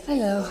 Hello.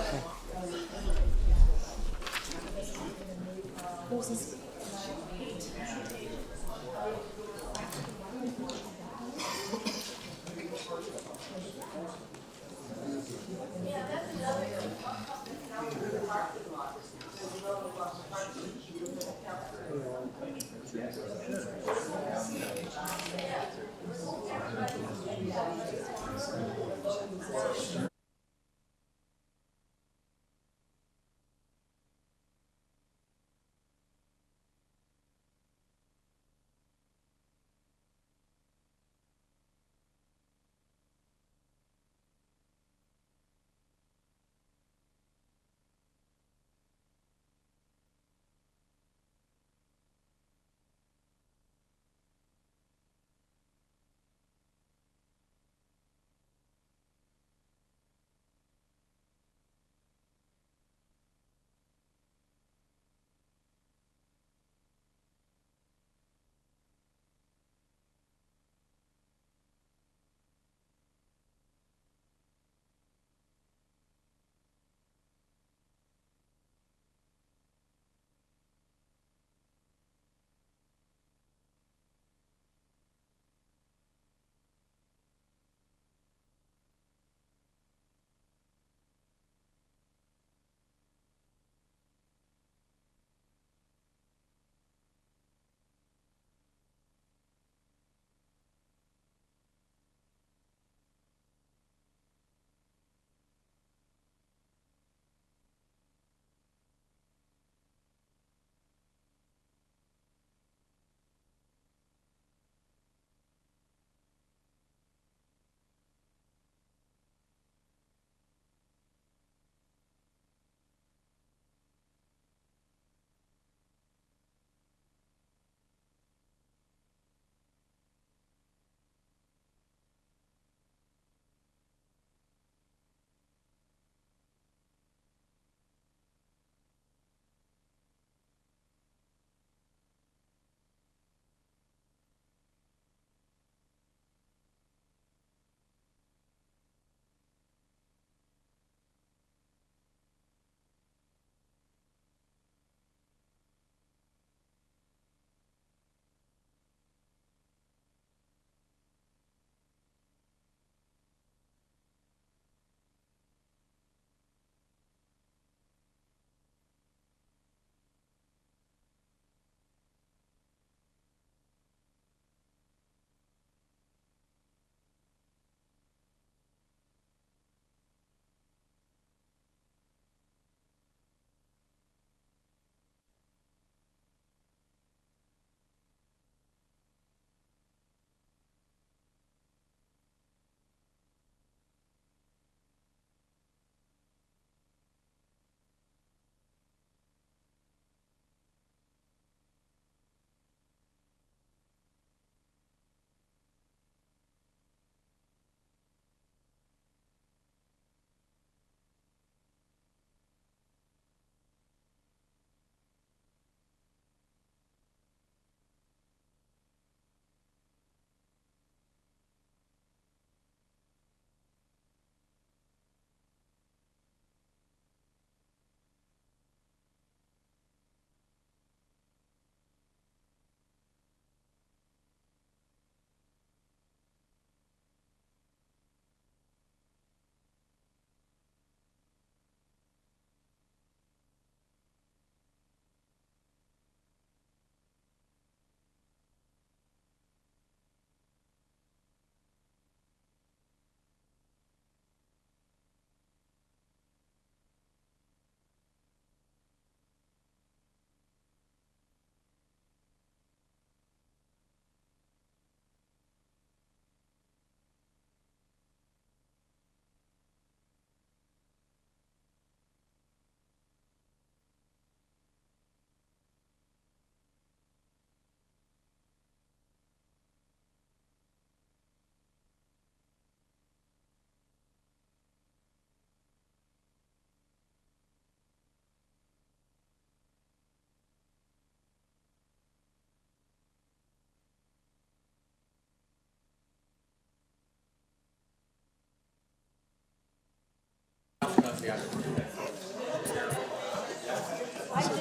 I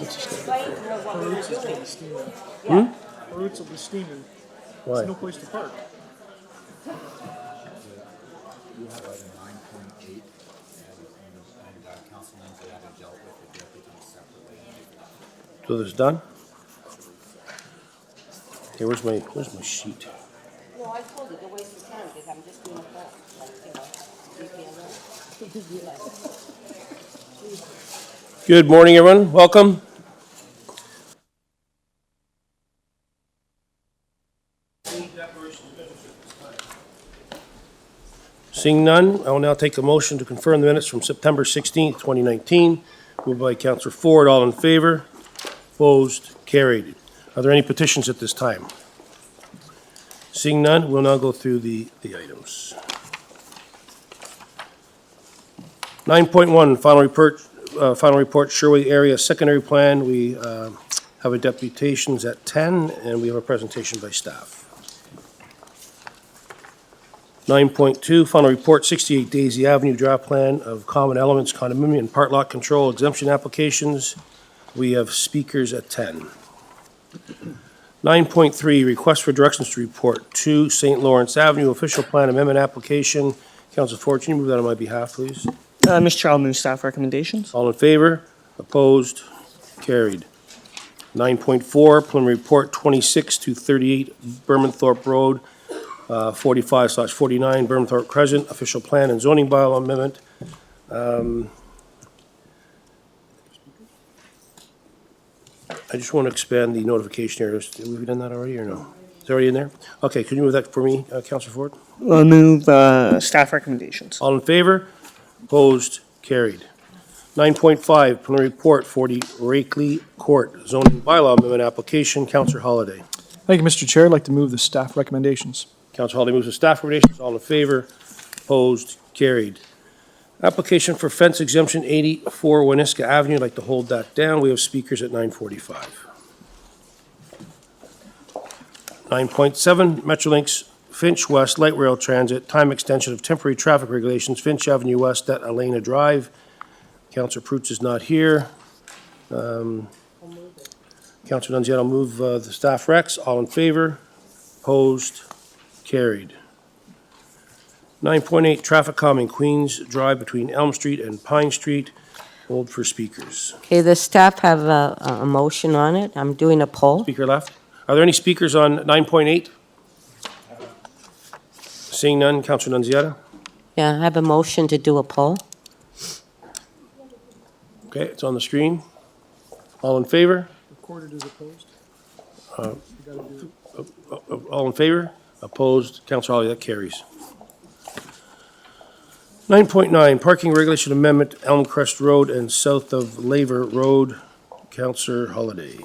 just explained to her what we were doing. Hmm? Roots will be steaming. Why? There's no place to park. You have item 9.8 and council members that haven't dealt with it, you have to do it separately. So this is done? Okay, where's my sheet? No, I told her to waste of time because I'm just doing a phone. Like, you know, Good morning, everyone. Welcome. Seeing none, I will now take a motion to confirm the minutes from September 16th, 2019. Moved by Councillor Ford. All in favor? Opposed? Carried. Are there any petitions at this time? Seeing none, we'll now go through the items. 9.1, final report, Sherway area secondary plan. We have a deputations at 10, and we have a presentation by staff. 9.2, final report, 68 Daisy Avenue draft plan of common elements, condominium, and part lot control exemption applications. We have speakers at 10. 9.3, request for directions to report 2 St. Lawrence Avenue official plan amendment application. Councillor Ford, can you move that on my behalf, please? Mr. Chair, I'll move staff recommendations. All in favor? Opposed? Carried. 9.4, preliminary report 26 to 38 Burnhamthorpe Road, 45/49 Burnhamthorpe Crescent, official plan and zoning bylaw amendment. I just want to expand the notification areas. Have we done that already or no? Is it already in there? Okay, could you move that for me, Councillor Ford? I'll move staff recommendations. All in favor? Opposed? Carried. 9.5, preliminary report 40 Rakely Court, zoning bylaw amendment application. Councillor Holiday. Thank you, Mr. Chair. I'd like to move the staff recommendations. Councillor Holiday moves the staff recommendations. All in favor? Opposed? Carried. Application for fence exemption 84 Waniska Avenue. I'd like to hold that down. We have speakers at 9:45. 9.7 Metrolinx Finch West Light Rail Transit time extension of temporary traffic regulations Finch Avenue West at Elana Drive. Councillor Prutz is not here. Councillor Nunziata will move the staff recs. All in favor? Opposed? Carried. 9.8, traffic calming Queens Drive between Elm Street and Pine Street. Hold for speakers. Okay, the staff have a motion on it. I'm doing a poll. Speaker left. Are there any speakers on 9.8? Seeing none, Councillor Nunziata. Yeah, I have a motion to do a poll. Okay, it's on the screen. All in favor? Recorded as opposed. All in favor? Opposed? Councillor Hawley, that carries. 9.9, parking regulation amendment, Elmcrest Road and south of Laver Road. Councillor Holiday.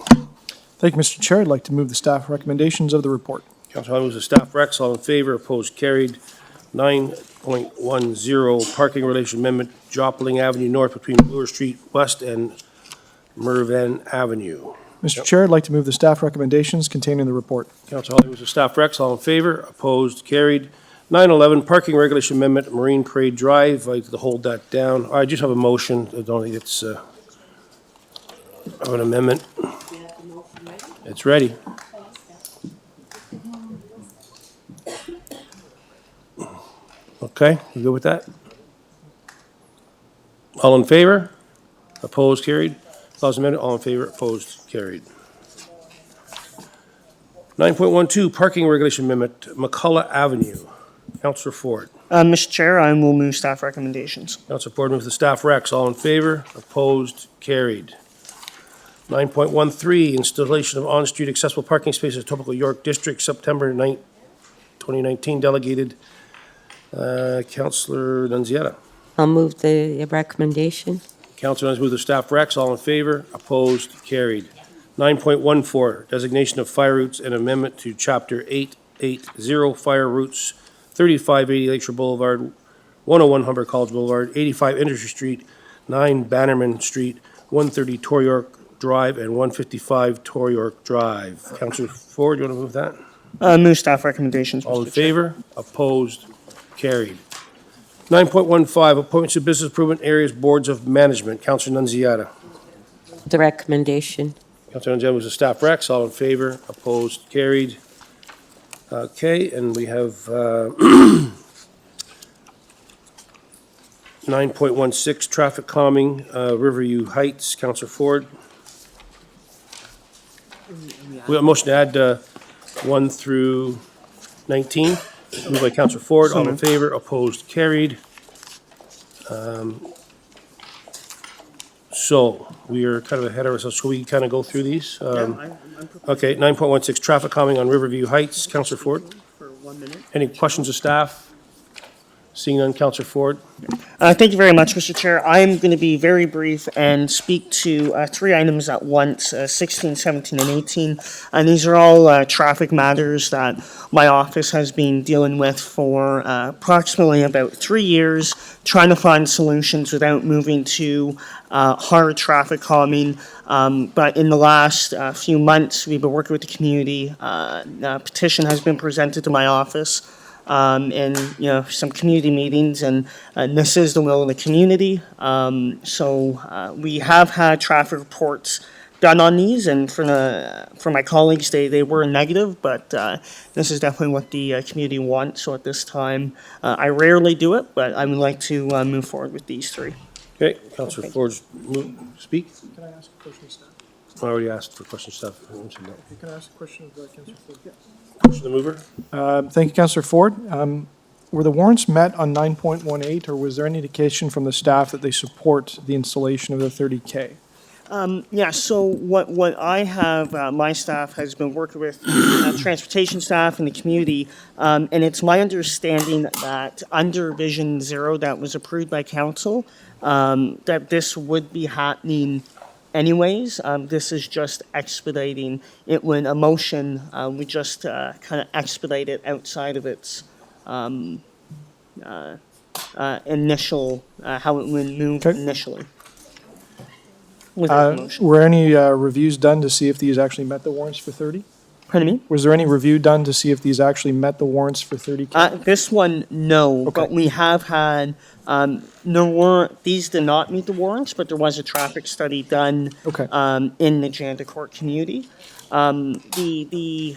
Thank you, Mr. Chair. I'd like to move the staff recommendations of the report. Councillor Holiday moves the staff recs. All in favor? Opposed? Carried. 9.10, parking regulation amendment, Jopling Avenue North between Bloor Street West and Mervyn Avenue. Mr. Chair, I'd like to move the staff recommendations contained in the report. Councillor Holiday moves the staff recs. All in favor? Opposed? Carried. 9.11, parking regulation amendment, Marine Parade Drive. I'd like to hold that down. I just have a motion. I don't think it's an amendment. It's ready. Okay, you good with that? All in favor? Opposed? Carried. Clause amendment. All in favor? Opposed? Carried. 9.12, parking regulation amendment, McCulloch Avenue. Councillor Ford. Mr. Chair, I will move staff recommendations. Councillor Ford moves the staff recs. All in favor? Opposed? Carried. 9.13, installation of on-street accessible parking spaces, Etobicoke District, September 9, 2019. Delegated. Councillor Nunziata. I'll move the recommendation. Councillor Nunziata moves the staff recs. All in favor? Opposed? Carried. 9.14, designation of fire routes and amendment to Chapter 880, fire routes, 3580 Lakeshore Boulevard, 101 Humber College Boulevard, 85 Industry Street, 9 Bannerman Street, 130 Toryork Drive, and 155 Toryork Drive. Councillor Ford, you want to move that? Move staff recommendations. All in Mr. Chair. favor? Opposed? Carried. 9.15, appointments to business improvement areas boards of management. Councilor Nunziata. The recommendation. Councilor Nunziata was a staff recs. All in favor? Opposed? Carried. Okay, and we have 9.16, traffic calming, Riverview Heights. Councilor Ford. We have a motion to add 1 through 19. Moved by Councilor Ford. All in favor? Opposed? Carried. So we are kind of ahead of ourselves. Shall we kind of go through these? Okay, 9.16, traffic calming on Riverview Heights. Councilor Ford. For 1 minute. Any questions of staff? Seeing none, Councilor Ford. Thank you very much, Mr. Chair. I am going to be very brief and speak to 3 items at once, 16, 17, and 18. And these are all traffic matters that my office has been dealing with for approximately about 3 years, trying to find solutions without moving to hard traffic calming. But in the last few months, we've been working with the community. A petition has been presented to my office. And, some community meetings, and this is the will of the community. So we have had traffic reports done on these, and for my colleagues, they were negative, but this is definitely what the community wants. So at this time, I rarely do it, but I would like to move forward with these 3. Okay, Councilor Ford, speak. Can I ask a question of staff? I already asked for questions of staff. Can I ask a question of Councilor Ford? Question the mover. Thank you, Councilor Ford. Were the warrants met on 9.18, or was there any indication from the staff that they support the installation of the 30K? Yeah, so what I have, my staff has been working with transportation staff and the community, and it's my understanding that under Vision Zero that was approved by council, that this would be happening anyways. This is just expediting it. When a motion, we just kind of expedite it outside of its initial, how it would move Okay. initially. Without the motion. Were any reviews done to see if these actually met the warrants for 30? Pardon me? Was there any review done to see if these actually met the warrants for 30K? This one, no, Okay. but we have had, these did not meet the warrants, but there was a traffic study done Okay. in the Janda Court community. The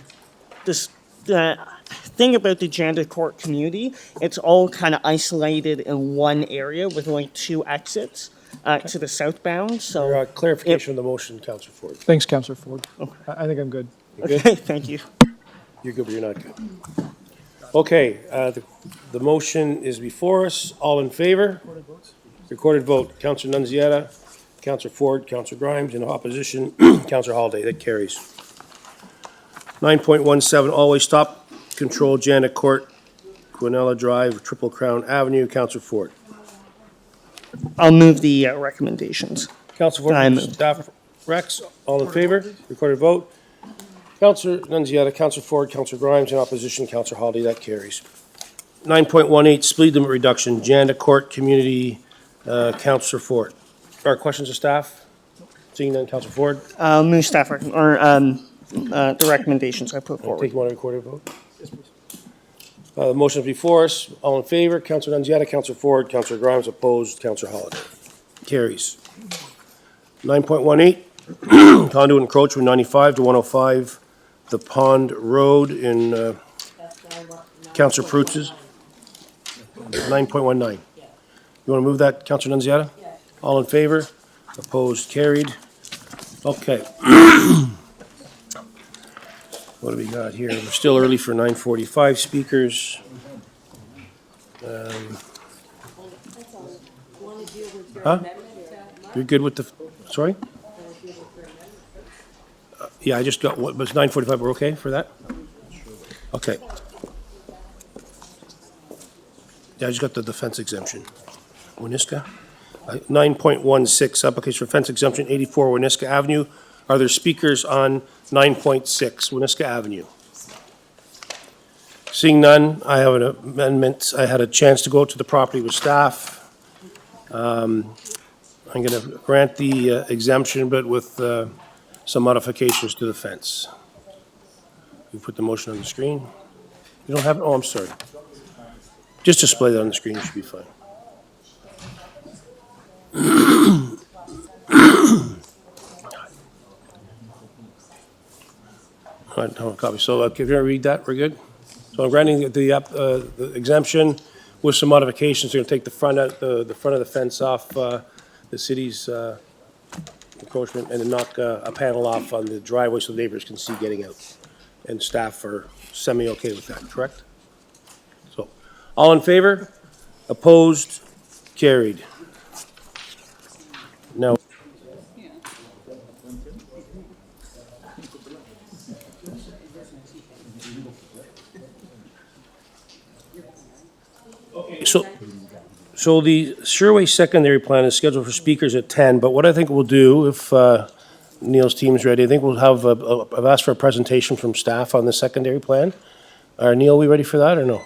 thing about the Janda Court community, it's all kind of isolated in one area with only 2 exits to the southbound, so. Clarification of the motion, Councilor Ford. Thanks, Councilor Ford. I think I'm good. Okay, thank you. You're good, but you're not good. Okay, the motion is before us. All in favor? Recorded vote. Councilor Nunziata, Councilor Ford, Councilor Grimes. In opposition, Councilor Holiday. That carries. 9.17, always stop control, Janda Court, Quinella Drive, Triple Crown Avenue. Councilor Ford. I'll move the recommendations. Councilor I Ford, move. staff recs. All in favor? Recorded vote. Councilor Nunziata, Councilor Ford, Councilor Grimes. In opposition, Councilor Holiday. That carries. 9.18, speed limit reduction, Janda Court Community, Councilor Ford. Questions of staff? Seeing none, Councilor Ford. I'll move the recommendations I put forward. Take one on recorded vote. The motion is before us. All in favor, Councilor Nunziata, Councilor Ford, Councilor Grimes. Opposed, Councilor Holiday. Carries. 9.18, conduit encroachment 95 to 105, the Pond Road in Councilor Prutz's. 9.19. You want to move that, Councilor Nunziata? All in favor? Opposed? Carried. Okay. What do we got here? We're still early for 9:45 speakers. Huh? You're good with the, sorry? Yeah, I just got, what, was 9:45, we're okay for that? Okay. Yeah, I just got the defense exemption. Waniska? 9.16, application for fence exemption, 84 Waniska Avenue. Are there speakers on 9.6 Waniska Avenue? Seeing none, I have an amendment. I had a chance to go to the property with staff. I'm going to grant the exemption, but with some modifications to the fence. You put the motion on the screen. You don't have it? Oh, I'm sorry. Just display that on the screen, it should be fine. I don't have a copy. So if you're going to read that, we're good? So I'm granting the exemption with some modifications. They're going to take the front of the fence off the city's encroachment and then knock a panel off on the driveway so neighbors can see getting out. And staff are semi-okay with that, correct? So, all in favor? Opposed? Carried. Now, so the Sherway secondary plan is scheduled for speakers at 10, but what I think we'll do, if Neil's team's ready, I think we'll have, I've asked for a presentation from staff on the secondary plan. Neil, we ready for that or no?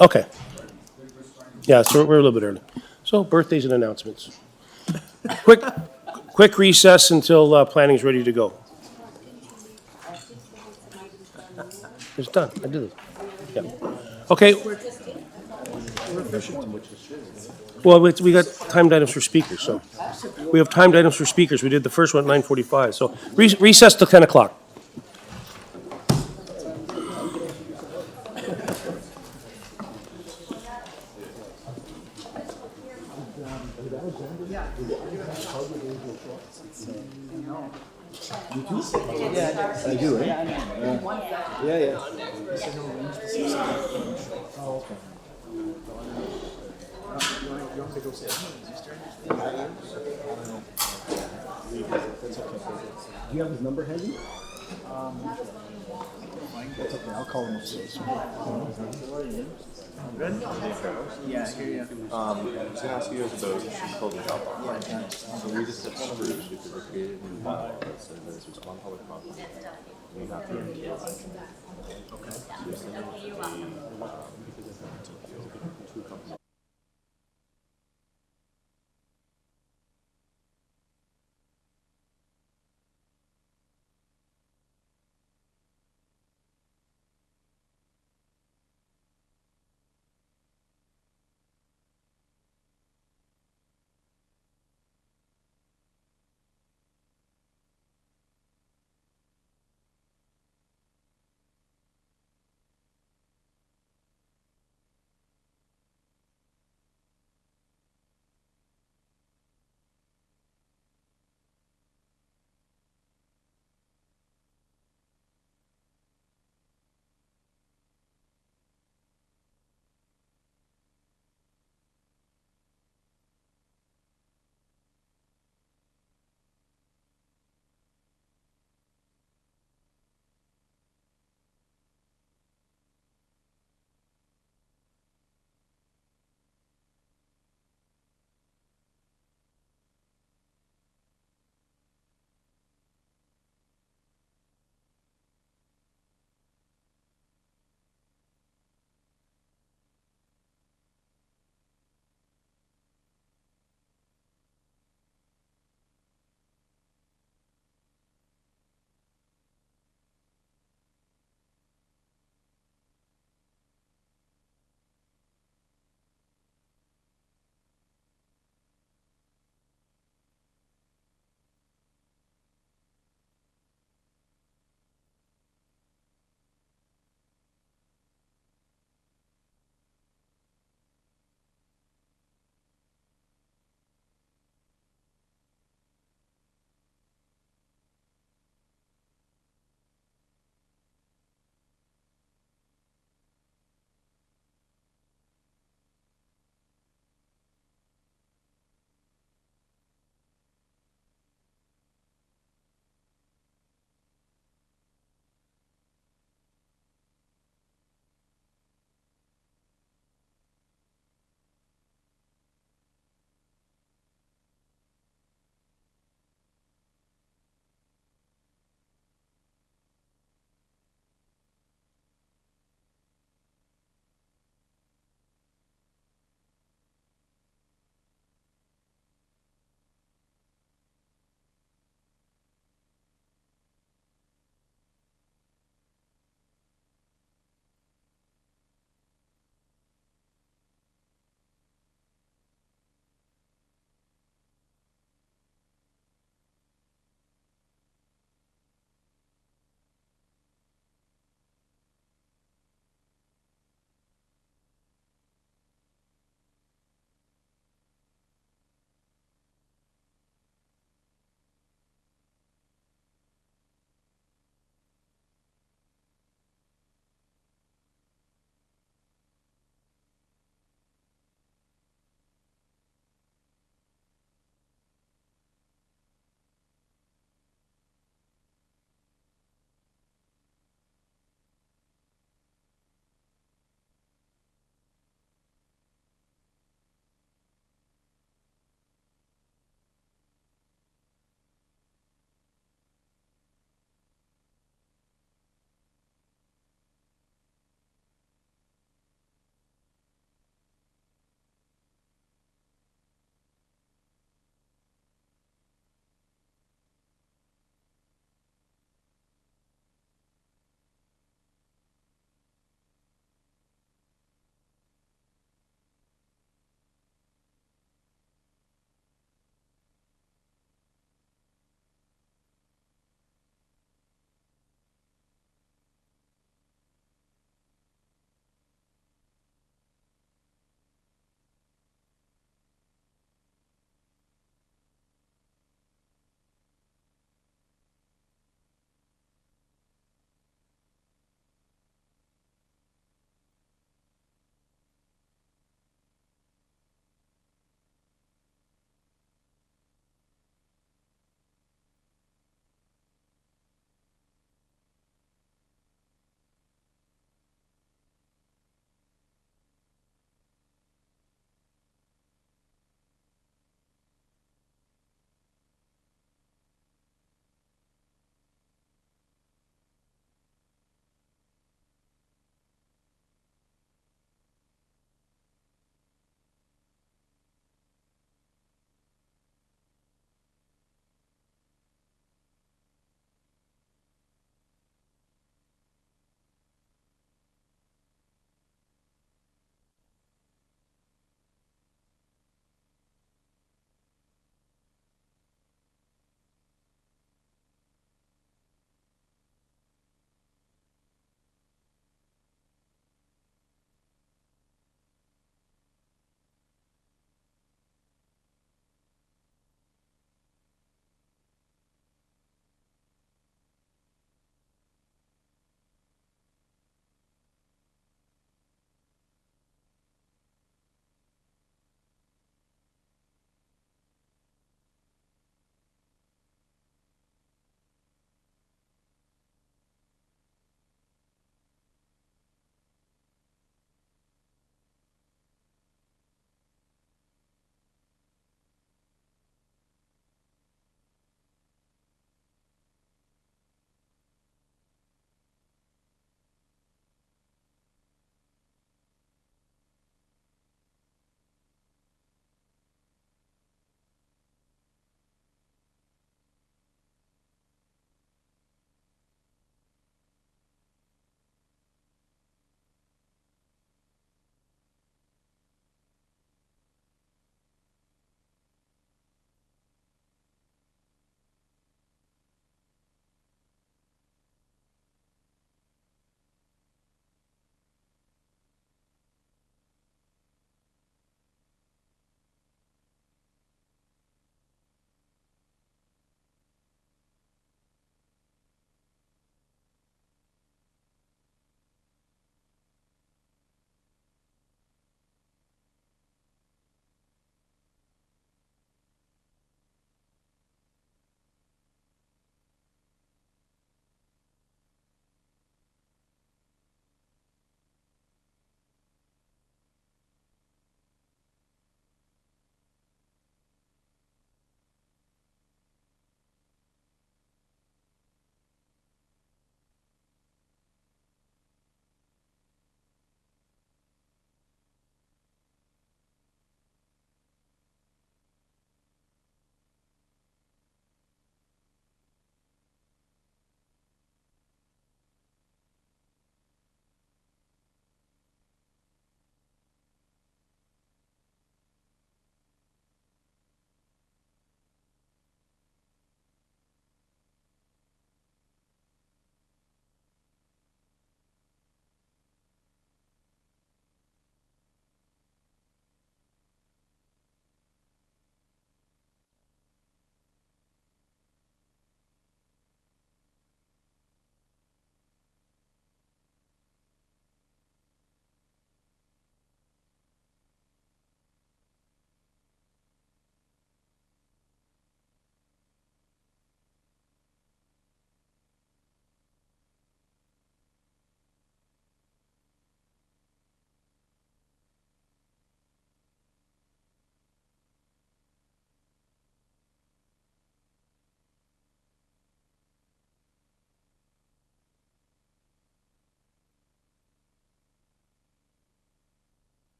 Okay. Yeah, so we're a little bit early. So birthdays and announcements. Quick recess until planning's ready to go. It's done, I did it. Yeah. Okay. Well, we got timed items for speakers, so. We have timed items for speakers. We did the first one at 9:45, so recess till 10 o'clock. I do, right? Yeah. Oh, okay. Do you have his number handy? That's okay, I'll call him upstairs. Good? Yeah, I hear you. I was gonna ask you guys about she's called the drop off. So we just have spruce because we created a new bylaw that says that it's on public property. We have to. Okay. So we send them two companies.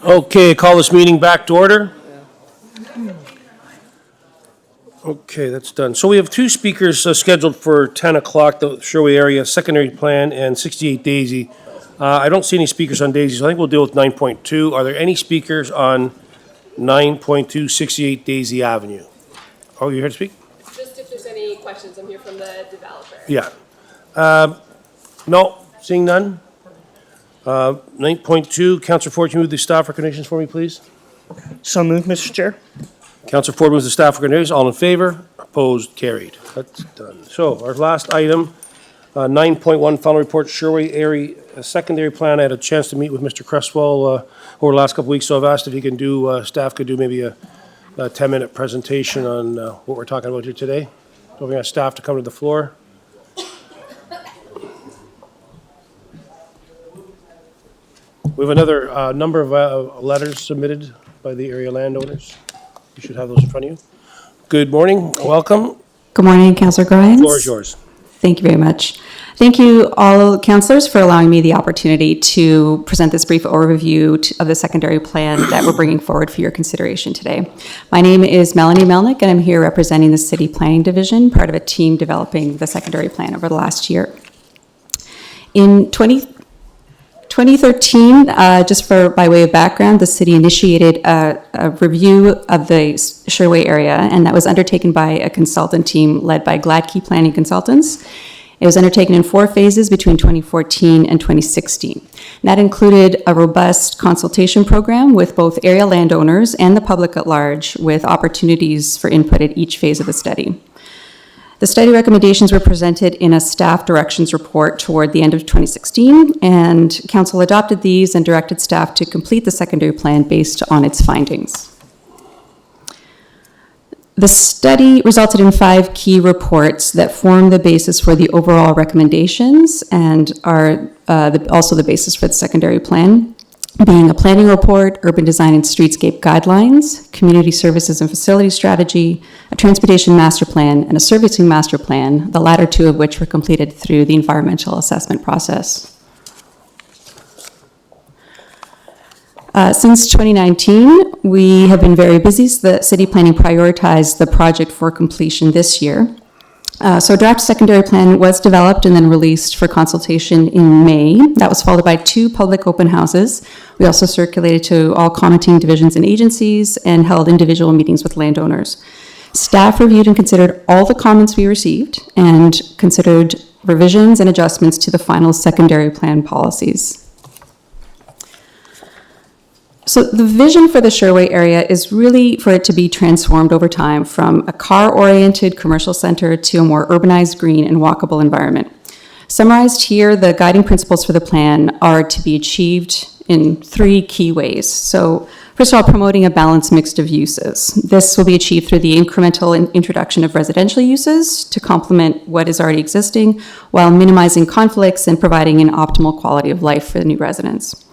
Okay, call this meeting back to order. Okay, that's done. So we have two speakers scheduled for 10 o'clock, the Sherway area secondary plan and 68 Daisy. I don't see any speakers on Daisy, so I think we'll deal with 9.2. Are there any speakers on 9.2 68 Daisy Avenue? Oh, you're here to speak? Just if there's any questions, I'm here from the developer. Yeah. No, seeing none. 9.2, Councillor Ford, can you move the staff recommendations for me, please? So moved, Mr. Chair. Councillor Ford moves the staff recommendations. All in favor? Opposed? Carried. That's done. So our last item, 9.1, final report, Sherway area secondary plan. I had a chance to meet with Mr. Cresswell over the last couple of weeks, so I've asked if he can do, staff could do maybe a 10-minute presentation on what we're talking about here today. So we have staff to come to the floor. We have another number of letters submitted by the area landowners. You should have those in front of you. Good morning, welcome. Good morning, Councillor Grimes. The floor is yours. Thank you very much. Thank you all councillors for allowing me the opportunity to present this brief overview of the secondary plan that we're bringing forward for your consideration today. My name is Melanie Melnick and I'm here representing the City Planning Division, part of a team developing the secondary plan over the last year. In 2013, just by way of background, the city initiated a review of the Sherway area, and that was undertaken by a consultant team led by Gladkey Planning Consultants. It was undertaken in 4 phases between 2014 and 2016. And that included a robust consultation program with both area landowners and the public at large, with opportunities for input at each phase of the study. The study recommendations were presented in a staff directions report toward the end of 2016, and council adopted these and directed staff to complete the secondary plan based on its findings. The study resulted in 5 key reports that form the basis for the overall recommendations and are also the basis for the secondary plan, being a planning report, urban design and streetscape guidelines, community services and facility strategy, a transportation master plan, and a servicing master plan, the latter 2 of which were completed through the environmental assessment process. Since 2019, we have been very busy. The city planning prioritized the project for completion this year. So a draft secondary plan was developed and then released for consultation in May. That was followed by 2 public open houses. We also circulated to all commenting divisions and agencies and held individual meetings with landowners. Staff reviewed and considered all the comments we received and considered revisions and adjustments to the final secondary plan policies. So the vision for the Sherway area is really for it to be transformed over time from a car-oriented commercial center to a more urbanized, green, and walkable environment. Summarized here, the guiding principles for the plan are to be achieved in 3 key ways. So first of all, promoting a balanced mix of uses. This will be achieved through the incremental introduction of residential uses to complement what is already existing, while minimizing conflicts and providing an optimal quality of life for the new residents.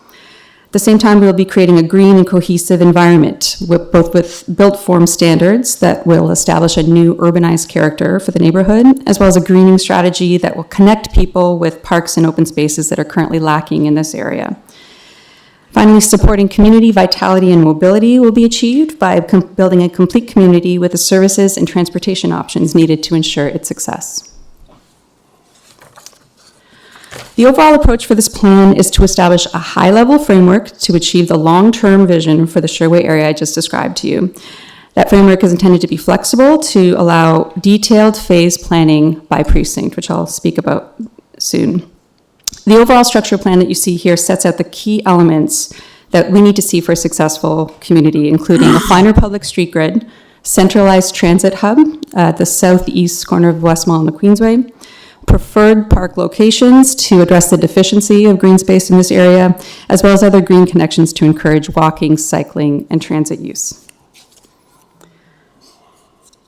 At the same time, we'll be creating a green and cohesive environment, with built form standards that will establish a new urbanized character for the neighborhood, as well as a greening strategy that will connect people with parks and open spaces that are currently lacking in this area. Finally, supporting community vitality and mobility will be achieved by building a complete community with the services and transportation options needed to ensure its success. The overall approach for this plan is to establish a high-level framework to achieve the long-term vision for the Sherway area I just described to you. That framework is intended to be flexible to allow detailed phase planning by precinct, which I'll speak about soon. The overall structure plan that you see here sets out the key elements that we need to see for a successful community, including a finer public street grid, centralized transit hub at the southeast corner of West Mall and the Queensway, preferred park locations to address the deficiency of green space in this area, as well as other green connections to encourage walking, cycling, and transit use.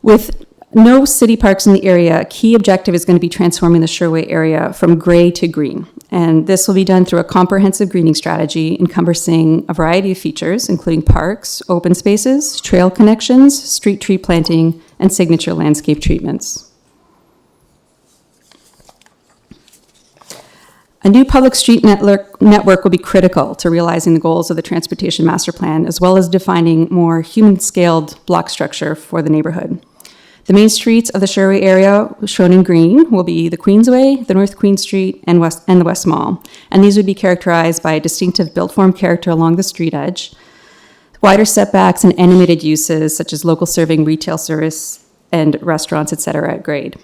With no city parks in the area, a key objective is going to be transforming the Sherway area from gray to green. And this will be done through a comprehensive greening strategy encompassing a variety of features, including parks, open spaces, trail connections, street tree planting, and signature landscape treatments. A new public street network will be critical to realizing the goals of the Transportation Master Plan, as well as defining more human-scaled block structure for the neighborhood. The main streets of the Sherway area, shown in green, will be the Queensway, the North Queen Street, and the West Mall. And these would be characterized by a distinctive built-form character along the street edge, wider setbacks, and animated uses such as local serving, retail service, and restaurants, etc. at grade.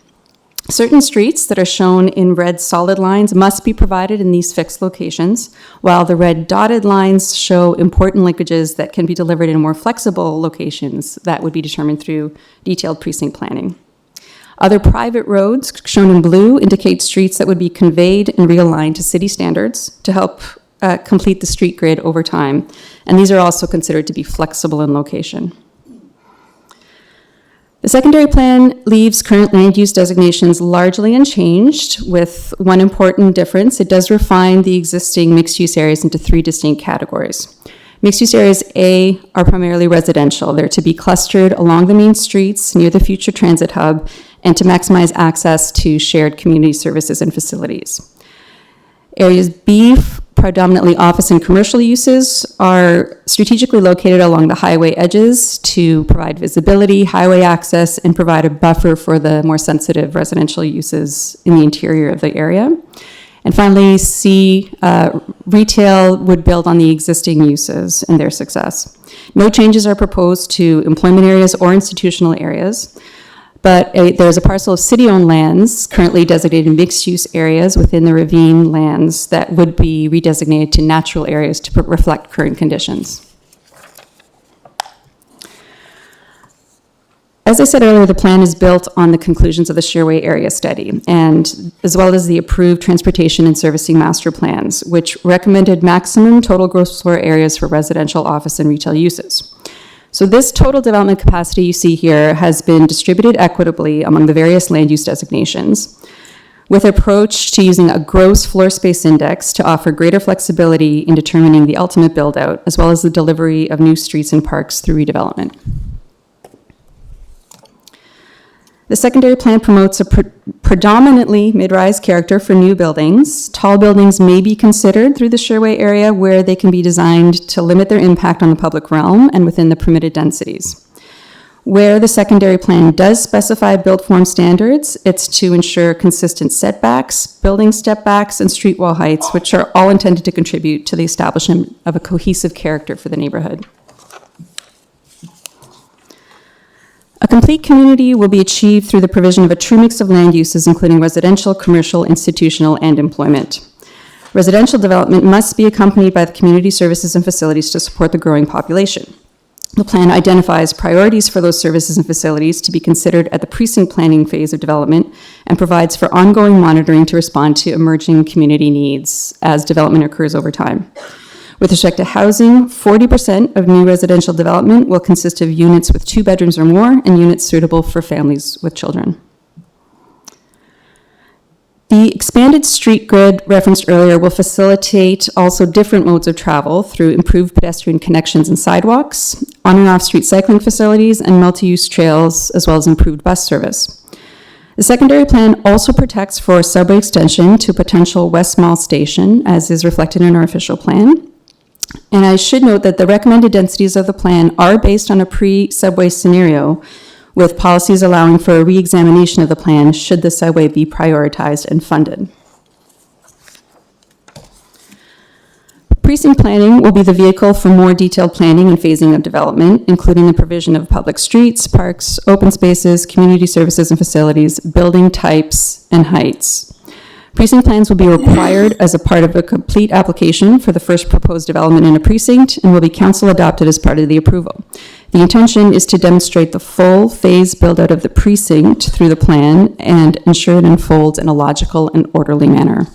Certain streets that are shown in red solid lines must be provided in these fixed locations, while the red dotted lines show important linkages that can be delivered in more flexible locations that would be determined through detailed precinct planning. Other private roads, shown in blue, indicate streets that would be conveyed and realigned to city standards to help complete the street grid over time, and these are also considered to be flexible in location. The secondary plan leaves current land use designations largely unchanged, with one important difference. It does refine the existing mixed-use areas into 3 distinct categories. Mixed-use areas A are primarily residential. They're to be clustered along the main streets near the future transit hub and to maximize access to shared community services and facilities. Areas B, predominantly office and commercial uses, are strategically located along the highway edges to provide visibility, highway access, and provide a buffer for the more sensitive residential uses in the interior of the area. And finally, C, retail would build on the existing uses and their success. No changes are proposed to employment areas or institutional areas. But there's a parcel of city-owned lands currently designated mixed-use areas within the ravine lands that would be redesignated to natural areas to reflect current conditions. As I said earlier, the plan is built on the conclusions of the Sherway area study, and as well as the approved transportation and servicing master plans, which recommended maximum total gross floor areas for residential, office, and retail uses. So this total development capacity you see here has been distributed equitably among the various land use designations, with an approach to using a gross floor space index to offer greater flexibility in determining the ultimate build-out, as well as the delivery of new streets and parks through redevelopment. The secondary plan promotes a predominantly mid-rise character for new buildings. Tall buildings may be considered through the Sherway area where they can be designed to limit their impact on the public realm and within the permitted densities. Where the secondary plan does specify built form standards, it's to ensure consistent setbacks, building step backs, and street wall heights, which are all intended to contribute to the establishment of a cohesive character for the neighborhood. A complete community will be achieved through the provision of a true mix of land uses, including residential, commercial, institutional, and employment. Residential development must be accompanied by the community services and facilities to support the growing population. The plan identifies priorities for those services and facilities to be considered at the precinct planning phase of development and provides for ongoing monitoring to respond to emerging community needs as development occurs over time. With respect to housing, 40% of new residential development will consist of units with 2 bedrooms or more and units suitable for families with children. The expanded street grid referenced earlier will facilitate also different modes of travel through improved pedestrian connections and sidewalks, on and off street cycling facilities, and multi-use trails, as well as improved bus service. The secondary plan also protects for subway extension to a potential West Mall station, as is reflected in our official plan. And I should note that the recommended densities of the plan are based on a pre-subway scenario, with policies allowing for a re-examination of the plan should the subway be prioritized and funded. Precinct planning will be the vehicle for more detailed planning and phasing of development, including the provision of public streets, parks, open spaces, community services and facilities, building types, and heights. Precinct plans will be required as a part of a complete application for the first proposed development in a precinct and will be council adopted as part of the approval. The intention is to demonstrate the full phase build out of the precinct through the plan and ensure it unfolds in a logical and orderly manner.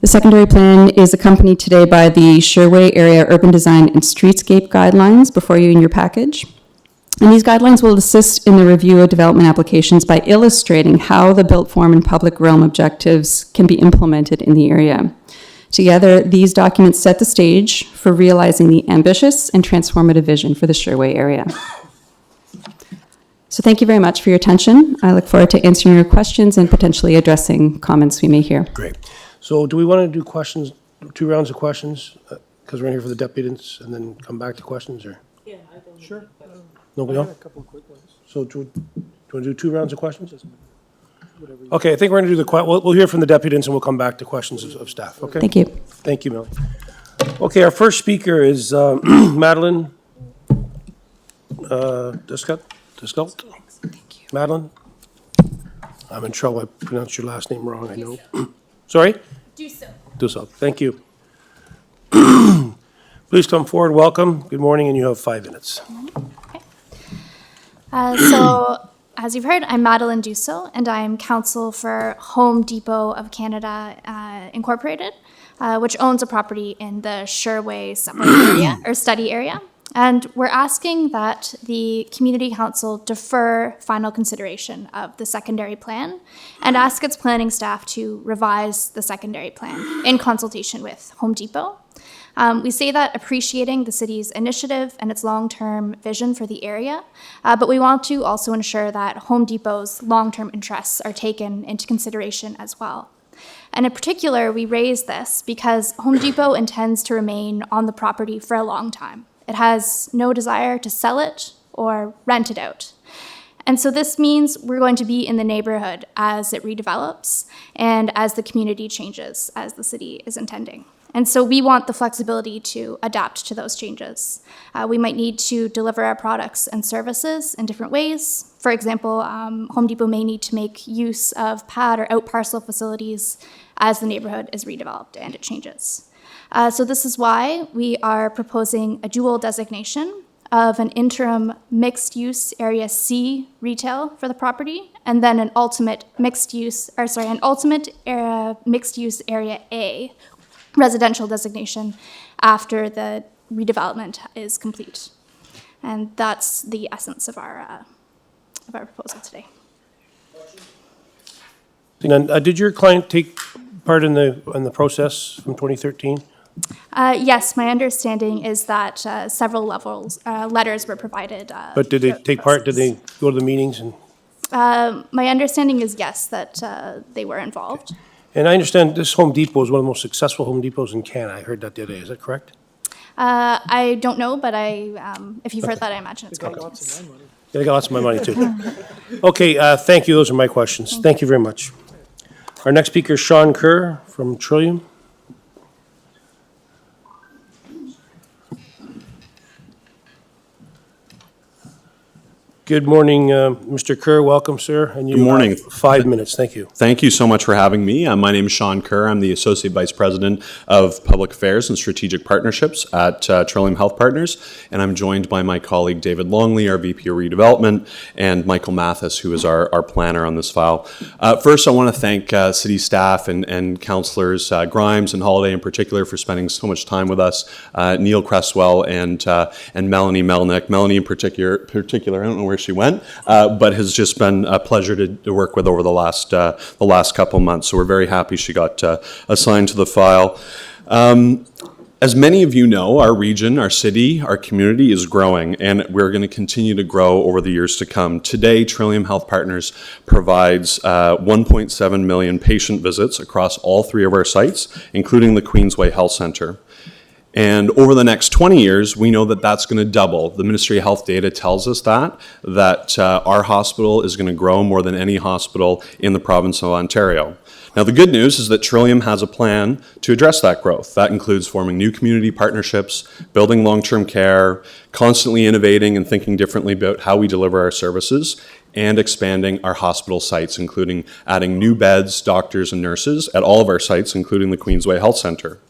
The secondary plan is accompanied today by the Sherway Area Urban Design and Streetscape Guidelines before you in your package. And these guidelines will assist in the review of development applications by illustrating how the built form and public realm objectives can be implemented in the area. Together, these documents set the stage for realizing the ambitious and transformative vision for the Sherway area. So thank you very much for your attention. I look forward to answering your questions and potentially addressing comments we may hear. Great. So do we want to do questions, 2 rounds of questions? Because we're in here for the deputants and then come back to questions, or? Sure. Nobody I else? had a couple of quick ones. So do you want to do 2 rounds of questions? Okay, I think we're going to do we'll hear from the deputants and we'll come back to questions of staff, okay? Thank you. Thank you, Millie. Okay, our first speaker is Madeline Descott? Madeline? I'm in trouble. I pronounced your last name wrong, I know. Sorry? Dusso. Thank you. Please come forward. Welcome. Good morning, and you have 5 minutes. So, as you've heard, I'm Madeline Dusso, and I'm counsel for Home Depot of Canada Incorporated, which owns a property in the Sherway subway area, or study area. And we're asking that the Community Council defer final consideration of the secondary plan and ask its planning staff to revise the secondary plan in consultation with Home Depot. We say that appreciating the city's initiative and its long-term vision for the area, but we want to also ensure that Home Depot's long-term interests are taken into consideration as well. And in particular, we raise this because Home Depot intends to remain on the property for a long time. It has no desire to sell it or rent it out. And so this means we're going to be in the neighborhood as it redevelops and as the community changes, as the city is intending. And so we want the flexibility to adapt to those changes. We might need to deliver our products and services in different ways. For example, Home Depot may need to make use of pad or out parcel facilities as the neighborhood is redeveloped and it changes. So this is why we are proposing a dual designation of an interim mixed-use Area C retail for the property, and then an ultimate mixed-use Area A residential designation after the redevelopment is complete. And that's the essence of our proposal today. And, did your client take part in the process from 2013? Yes, my understanding is that several letters were provided. But did they take part? Did they go to the meetings? And My understanding is yes, that they were involved. And I understand this Home Depot is one of the most successful Home Depots in Canada. I heard that the other day. Is that correct? I don't know, but if you've heard that, I imagine it's correct. Lots of my money. Yeah, I got lots of my money, too. Okay, thank you. Those are my questions. Thank you very much. Our next speaker is Sean Kerr from Trillium. Good morning, Mr. Kerr. Welcome, sir. And you Good morning. have 5 minutes. Thank you. Thank you so much for having me. My name is Sean Kerr. I'm the Associate Vice President of Public Affairs and Strategic Partnerships at Trillium Health Partners, and I'm joined by my colleague David Longley, our VP of Redevelopment, and Michael Mathis, who is our planner on this file. First, I want to thank city staff and councillors, Grimes and Holiday in particular, for spending so much time with us, Neil Cresswell and Melanie Melnick. Melanie in particular, I don't know where she went, but has just been a pleasure to work with over the last couple months. So we're very happy she got assigned to the file. As many of you know, our region, our city, our community is growing, and we're going to continue to grow over the years to come. Today, Trillium Health Partners provides 1.7 million patient visits across all 3 of our sites, including the Queensway Health Centre. And over the next 20 years, we know that that's going to double. The Ministry of Health data tells us that our hospital is going to grow more than any hospital in the province of Ontario. Now, the good news is that Trillium has a plan to address that growth. That includes forming new community partnerships, building long-term care, constantly innovating and thinking differently about how we deliver our services, and expanding our hospital sites, including adding new beds, doctors, and nurses at all of our sites, including the Queensway Health Centre.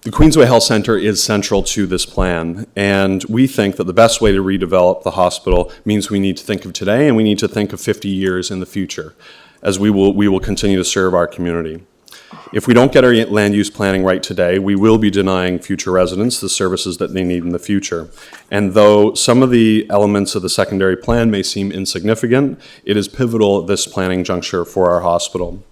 The Queensway Health Centre is central to this plan, and we think that the best way to redevelop the hospital means we need to think of today and we need to think of 50 years in the future, as we will continue to serve our community. If we don't get our land use planning right today, we will be denying future residents the services that they need in the future. And though some of the elements of the secondary plan may seem insignificant, it is pivotal at this planning juncture for our hospital.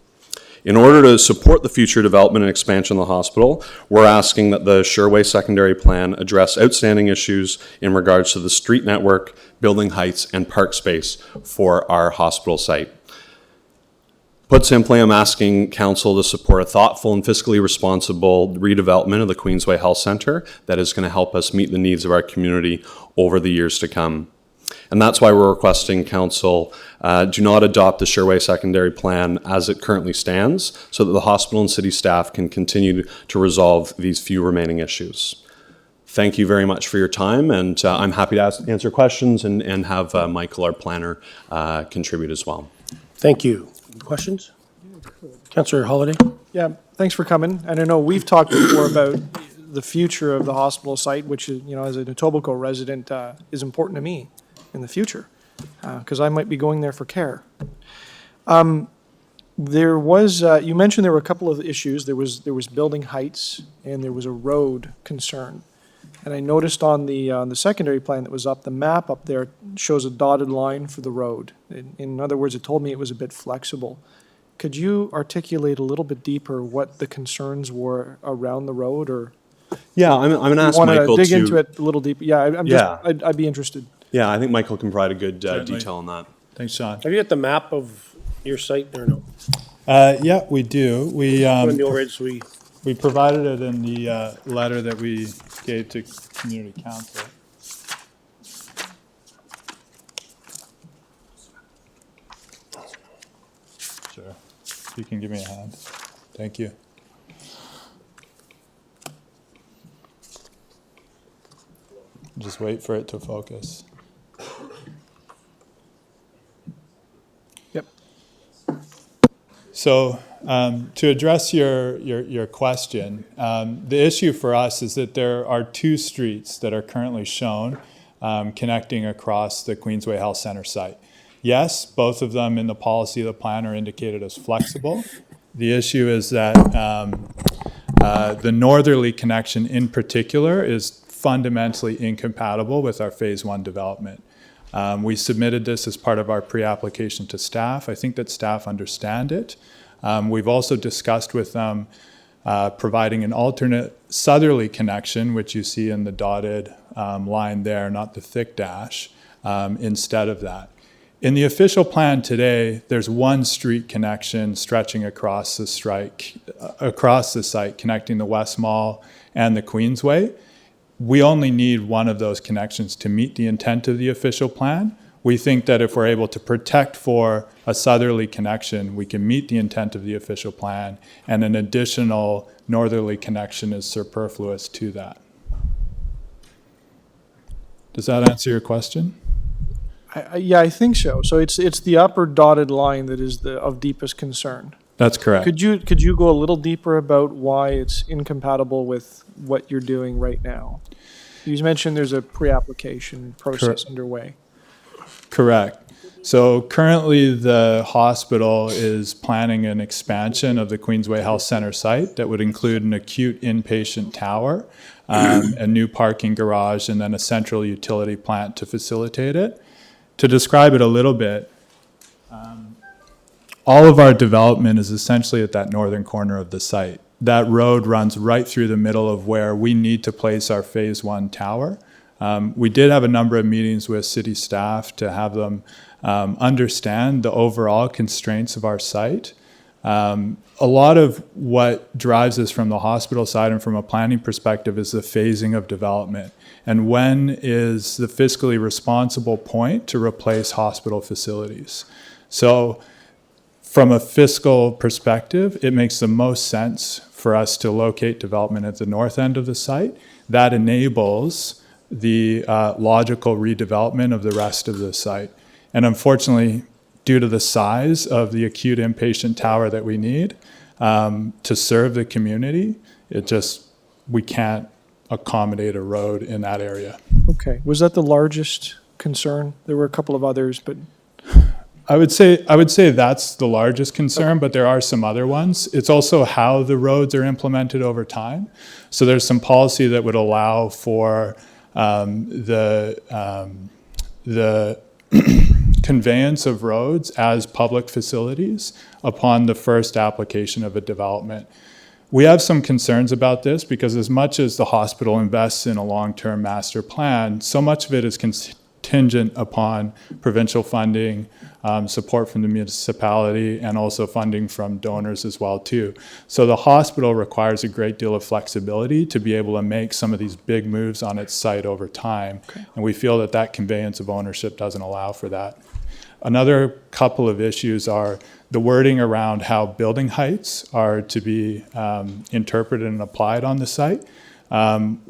In order to support the future development and expansion of the hospital, we're asking that the Sherway secondary plan address outstanding issues in regards to the street network, building heights, and park space for our hospital site. Put simply, I'm asking council to support a thoughtful and fiscally responsible redevelopment of the Queensway Health Centre that is going to help us meet the needs of our community over the years to come. And that's why we're requesting council do not adopt the Sherway secondary plan as it currently stands, so that the hospital and city staff can continue to resolve these few remaining issues. Thank you very much for your time, and I'm happy to answer questions and have Michael, our planner, contribute as well. Thank you. Questions? Councillor Holiday? Yeah, thanks for coming. And I know we've talked before about the future of the hospital site, which is, as an Etobicoke resident, is important to me in the future, because I might be going there for care. There was, you mentioned there were a couple of issues. There was building heights and there was a road concern. And I noticed on the secondary plan that was up, the map up there shows a dotted line for the road. In other words, it told me it was a bit flexible. Could you articulate a little bit deeper what the concerns were around the road, or? Yeah, I'm going to ask Michael to dig into it a little deeper. Yeah, I'd be interested. Yeah, I think Michael can provide a good detail on that. Thanks, Sean. Have you got the map of your site there? No. Yeah, we do. We provided it in the letter that we gave to community council. Sure. You can give me a hand. Thank you. Just wait for it to focus. Yep. So to address your question, the issue for us is that there are two streets that are currently shown connecting across the Queensway Health Centre site. Yes, both of them in the policy of the plan are indicated as flexible. The issue is that the northerly connection in particular is fundamentally incompatible with our phase 1 development. We submitted this as part of our pre-application to staff. I think that staff understand it. We've also discussed with them providing an alternate southerly connection, which you see in the dotted line there, not the thick dash, instead of that. In the official plan today, there's one street connection stretching across the site, connecting the West Mall and the Queensway. We only need one of those connections to meet the intent of the official plan. We think that if we're able to protect for a southerly connection, we can meet the intent of the official plan, and an additional northerly connection is superfluous to that. Does that answer your question? Yeah, I think so. So it's the upper dotted line that is of deepest concern. That's correct. Could you go a little deeper about why it's incompatible with what you're doing right now? You mentioned there's a pre-application process underway. Correct. So currently the hospital is planning an expansion of the Queensway Health Centre site that would include an acute inpatient tower, a new parking garage, and then a central utility plant to facilitate it. To describe it a little bit, all of our development is essentially at that northern corner of the site. That road runs right through the middle of where we need to place our phase 1 tower. We did have a number of meetings with city staff to have them understand the overall constraints of our site. A lot of what drives us from the hospital side and from a planning perspective is the phasing of development. And when is the fiscally responsible point to replace hospital facilities? So from a fiscal perspective, it makes the most sense for us to locate development at the north end of the site. That enables the logical redevelopment of the rest of the site. And unfortunately, due to the size of the acute inpatient tower that we need to serve the community, we can't accommodate a road in that area. Okay. Was that the largest concern? There were a couple of others, but I would say that's the largest concern, but there are some other ones. It's also how the roads are implemented over time. So there's some policy that would allow for the conveyance of roads as public facilities upon the first application of a development. We have some concerns about this because as much as the hospital invests in a long-term master plan, so much of it is contingent upon provincial funding, support from the municipality, and also funding from donors as well too. So the hospital requires a great deal of flexibility to be able to make some of these big moves on its site over time. Okay. And we feel that that conveyance of ownership doesn't allow for that. Another couple of issues are the wording around how building heights are to be interpreted and applied on the site.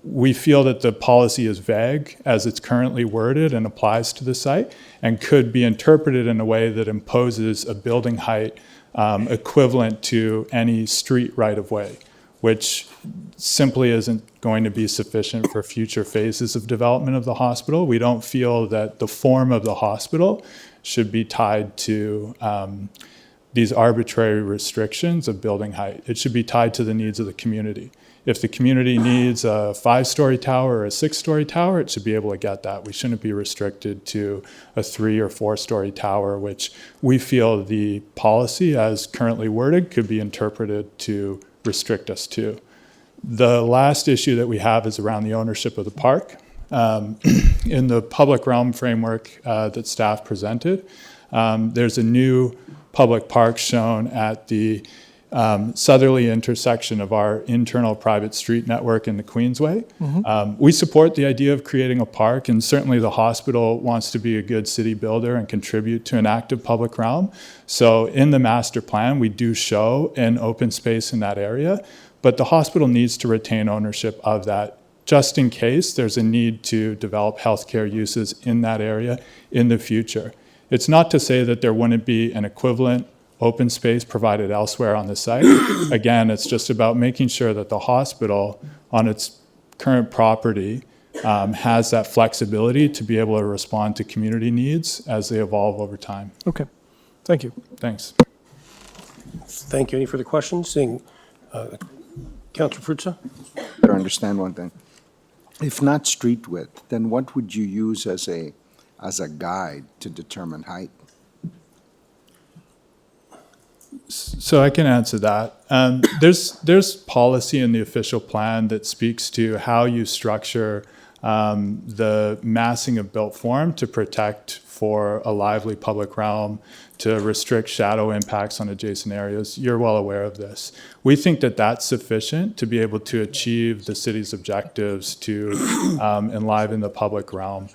We feel that the policy is vague as it's currently worded and applies to the site and could be interpreted in a way that imposes a building height equivalent to any street right-of-way, which simply isn't going to be sufficient for future phases of development of the hospital. We don't feel that the form of the hospital should be tied to these arbitrary restrictions of building height. It should be tied to the needs of the community. If the community needs a 5-story tower or a 6-story tower, it should be able to get that. We shouldn't be restricted to a 3 or 4-story tower, which we feel the policy as currently worded could be interpreted to restrict us to. The last issue that we have is around the ownership of the park. In the public realm framework that staff presented, there's a new public park shown at the southerly intersection of our internal private street network in the Queensway. Mm-hmm. We support the idea of creating a park, and certainly the hospital wants to be a good city builder and contribute to an active public realm. So in the master plan, we do show an open space in that area, but the hospital needs to retain ownership of that just in case there's a need to develop healthcare uses in that area in the future. It's not to say that there wouldn't be an equivalent open space provided elsewhere on the site. Again, it's just about making sure that the hospital on its current property has that flexibility to be able to respond to community needs as they evolve over time. Okay, thank you. Thanks. Thank you. Any further questions? Seeing Councillor Fruitsa? Better understand one thing. If not street width, then what would you use as a guide to determine height? So I can answer that. There's policy in the official plan that speaks to how you structure the massing of built form to protect for a lively public realm, to restrict shadow impacts on adjacent areas. You're well aware of this. We think that that's sufficient to be able to achieve the city's objectives to enliven the public realm.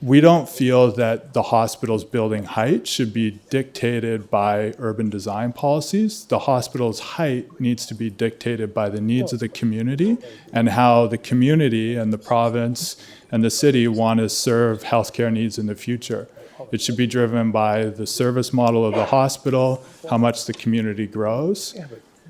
We don't feel that the hospital's building height should be dictated by urban design policies. The hospital's height needs to be dictated by the needs of the community and how the community and the province and the city want to serve healthcare needs in the future. It should be driven by the service model of the hospital, how much the community grows.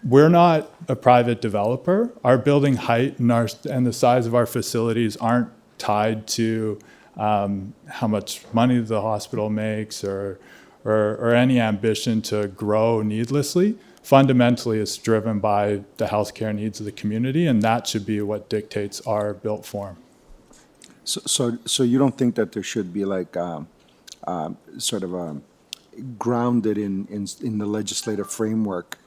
We're not a private developer. Our building height and the size of our facilities aren't tied to how much money the hospital makes or any ambition to grow needlessly. Fundamentally, it's driven by the healthcare needs of the community, and that should be what dictates our built form. So you don't think that there should be like sort of grounded in the legislative framework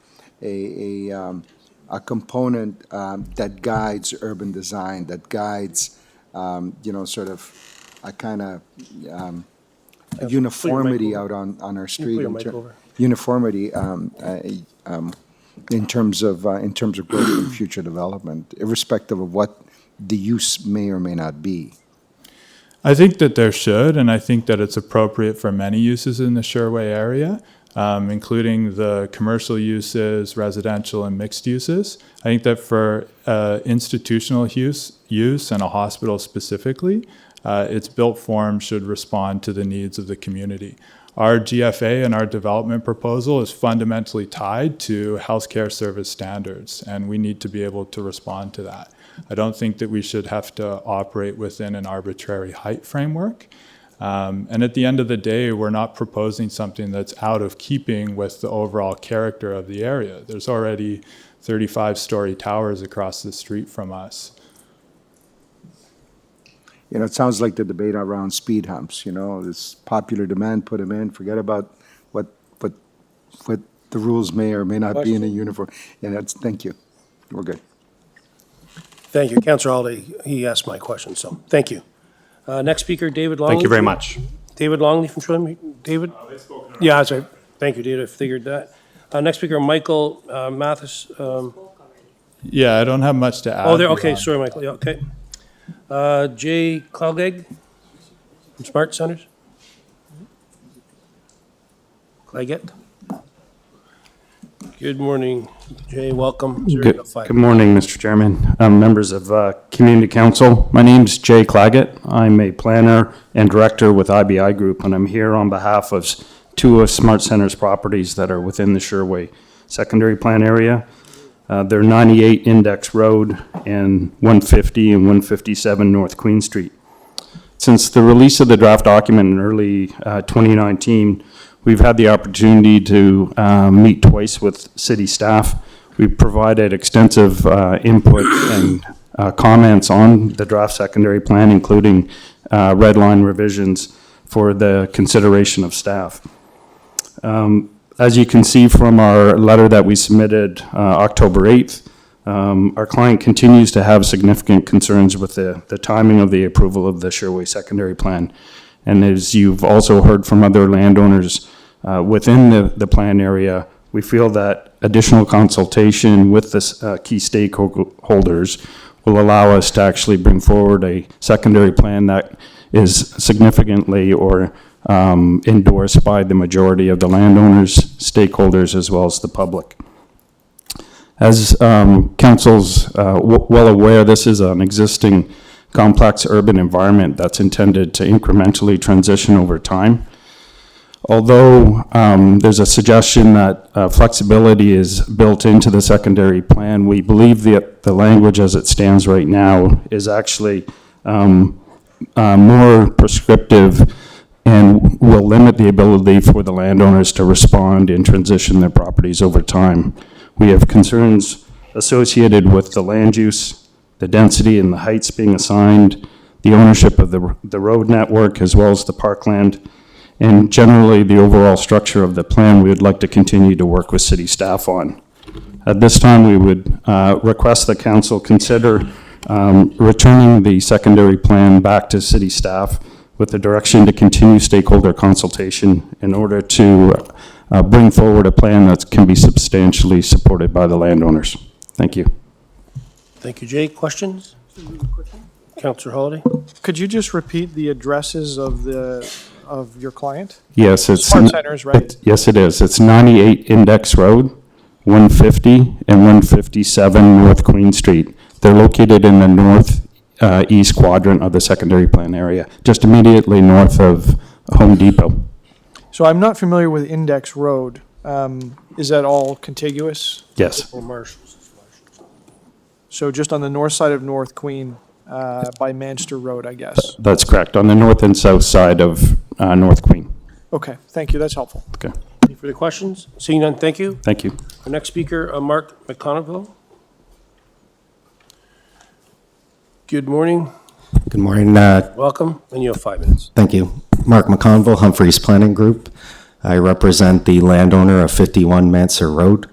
a component that guides urban design, that guides sort of a kind of uniformity out on our street, uniformity in terms of growth and future development, irrespective of what the use may or may not be. I think that there should, and I think that it's appropriate for many uses in the Sherway area, including the commercial uses, residential, and mixed uses. I think that for institutional use and a hospital specifically, its built form should respond to the needs of the community. Our GFA and our development proposal is fundamentally tied to healthcare service standards, and we need to be able to respond to that. I don't think that we should have to operate within an arbitrary height framework. And at the end of the day, we're not proposing something that's out of keeping with the overall character of the area. There's already 35-story towers across the street from us. it sounds like the debate around speed humps, this popular demand, put them in, forget about what the rules may or may not be in a uniform. Thank you. We're good. Thank you. Councillor Holiday, he asked my question, so thank you. Next speaker, David Longley. Thank you very much. David Longley from Trillium. David? Yeah, that's right. Thank you, David. I figured that. Next speaker, Michael Mathis. Yeah, I don't have much to add. Oh, there, okay, beyond- sorry, Michael, yeah, okay. Jay Clougeg from Smart Centers. Claggett. Good morning, Jay, welcome. Zero to five. Good morning, Mr. Chairman, members of Community Council. My name's Jay Claggett. I'm a planner and director with IBI Group, and I'm here on behalf of two of Smart Center's properties that are within the Sherway secondary plan area. They're 98 Index Road and 150 and 157 North Queen Street. Since the release of the draft document in early 2019, we've had the opportunity to meet twice with city staff. We've provided extensive input and comments on the draft secondary plan, including red line revisions for the consideration of staff. As you can see from our letter that we submitted October 8th, our client continues to have significant concerns with the timing of the approval of the Sherway secondary plan. And as you've also heard from other landowners within the plan area, we feel that additional consultation with the key stakeholders will allow us to actually bring forward a secondary plan that is significantly or endorsed by the majority of the landowners, stakeholders, as well as the public. As council's well aware, this is an existing complex urban environment that's intended to incrementally transition over time. Although there's a suggestion that flexibility is built into the secondary plan, we believe that the language as it stands right now is actually more prescriptive and will limit the ability for the landowners to respond and transition their properties over time. We have concerns associated with the land use, the density and the heights being assigned, the ownership of the road network, as well as the parkland, and generally the overall structure of the plan we would like to continue to work with city staff on. At this time, we would request the council consider returning the secondary plan back to city staff with the direction to continue stakeholder consultation in order to bring forward a plan that can be substantially supported by the landowners. Thank you. Thank you, Jay. Questions? Councillor Holiday? Could you just repeat the addresses of your client? Yes, it's Smart Centers, right? Yes, it is. It's 98 Index Road, 150 and 157 North Queen Street. They're located in the northeast quadrant of the secondary plan area, just immediately north of Home Depot. So I'm not familiar with Index Road. Is that all contiguous? Yes. Or Marshall? So just on the north side of North Queen, by Manchester Road, I guess. That's correct, on the north and south side of North Queen. Okay, thank you, that's helpful. Okay, Any further questions? Seeing none, thank you. thank you. Our next speaker, Mark McCulloch. Good morning. Good morning. Welcome, and you have 5 minutes. Thank you. Mark McConville, Humphreys Planning Group. I represent the landowner of 51 Mansur Road.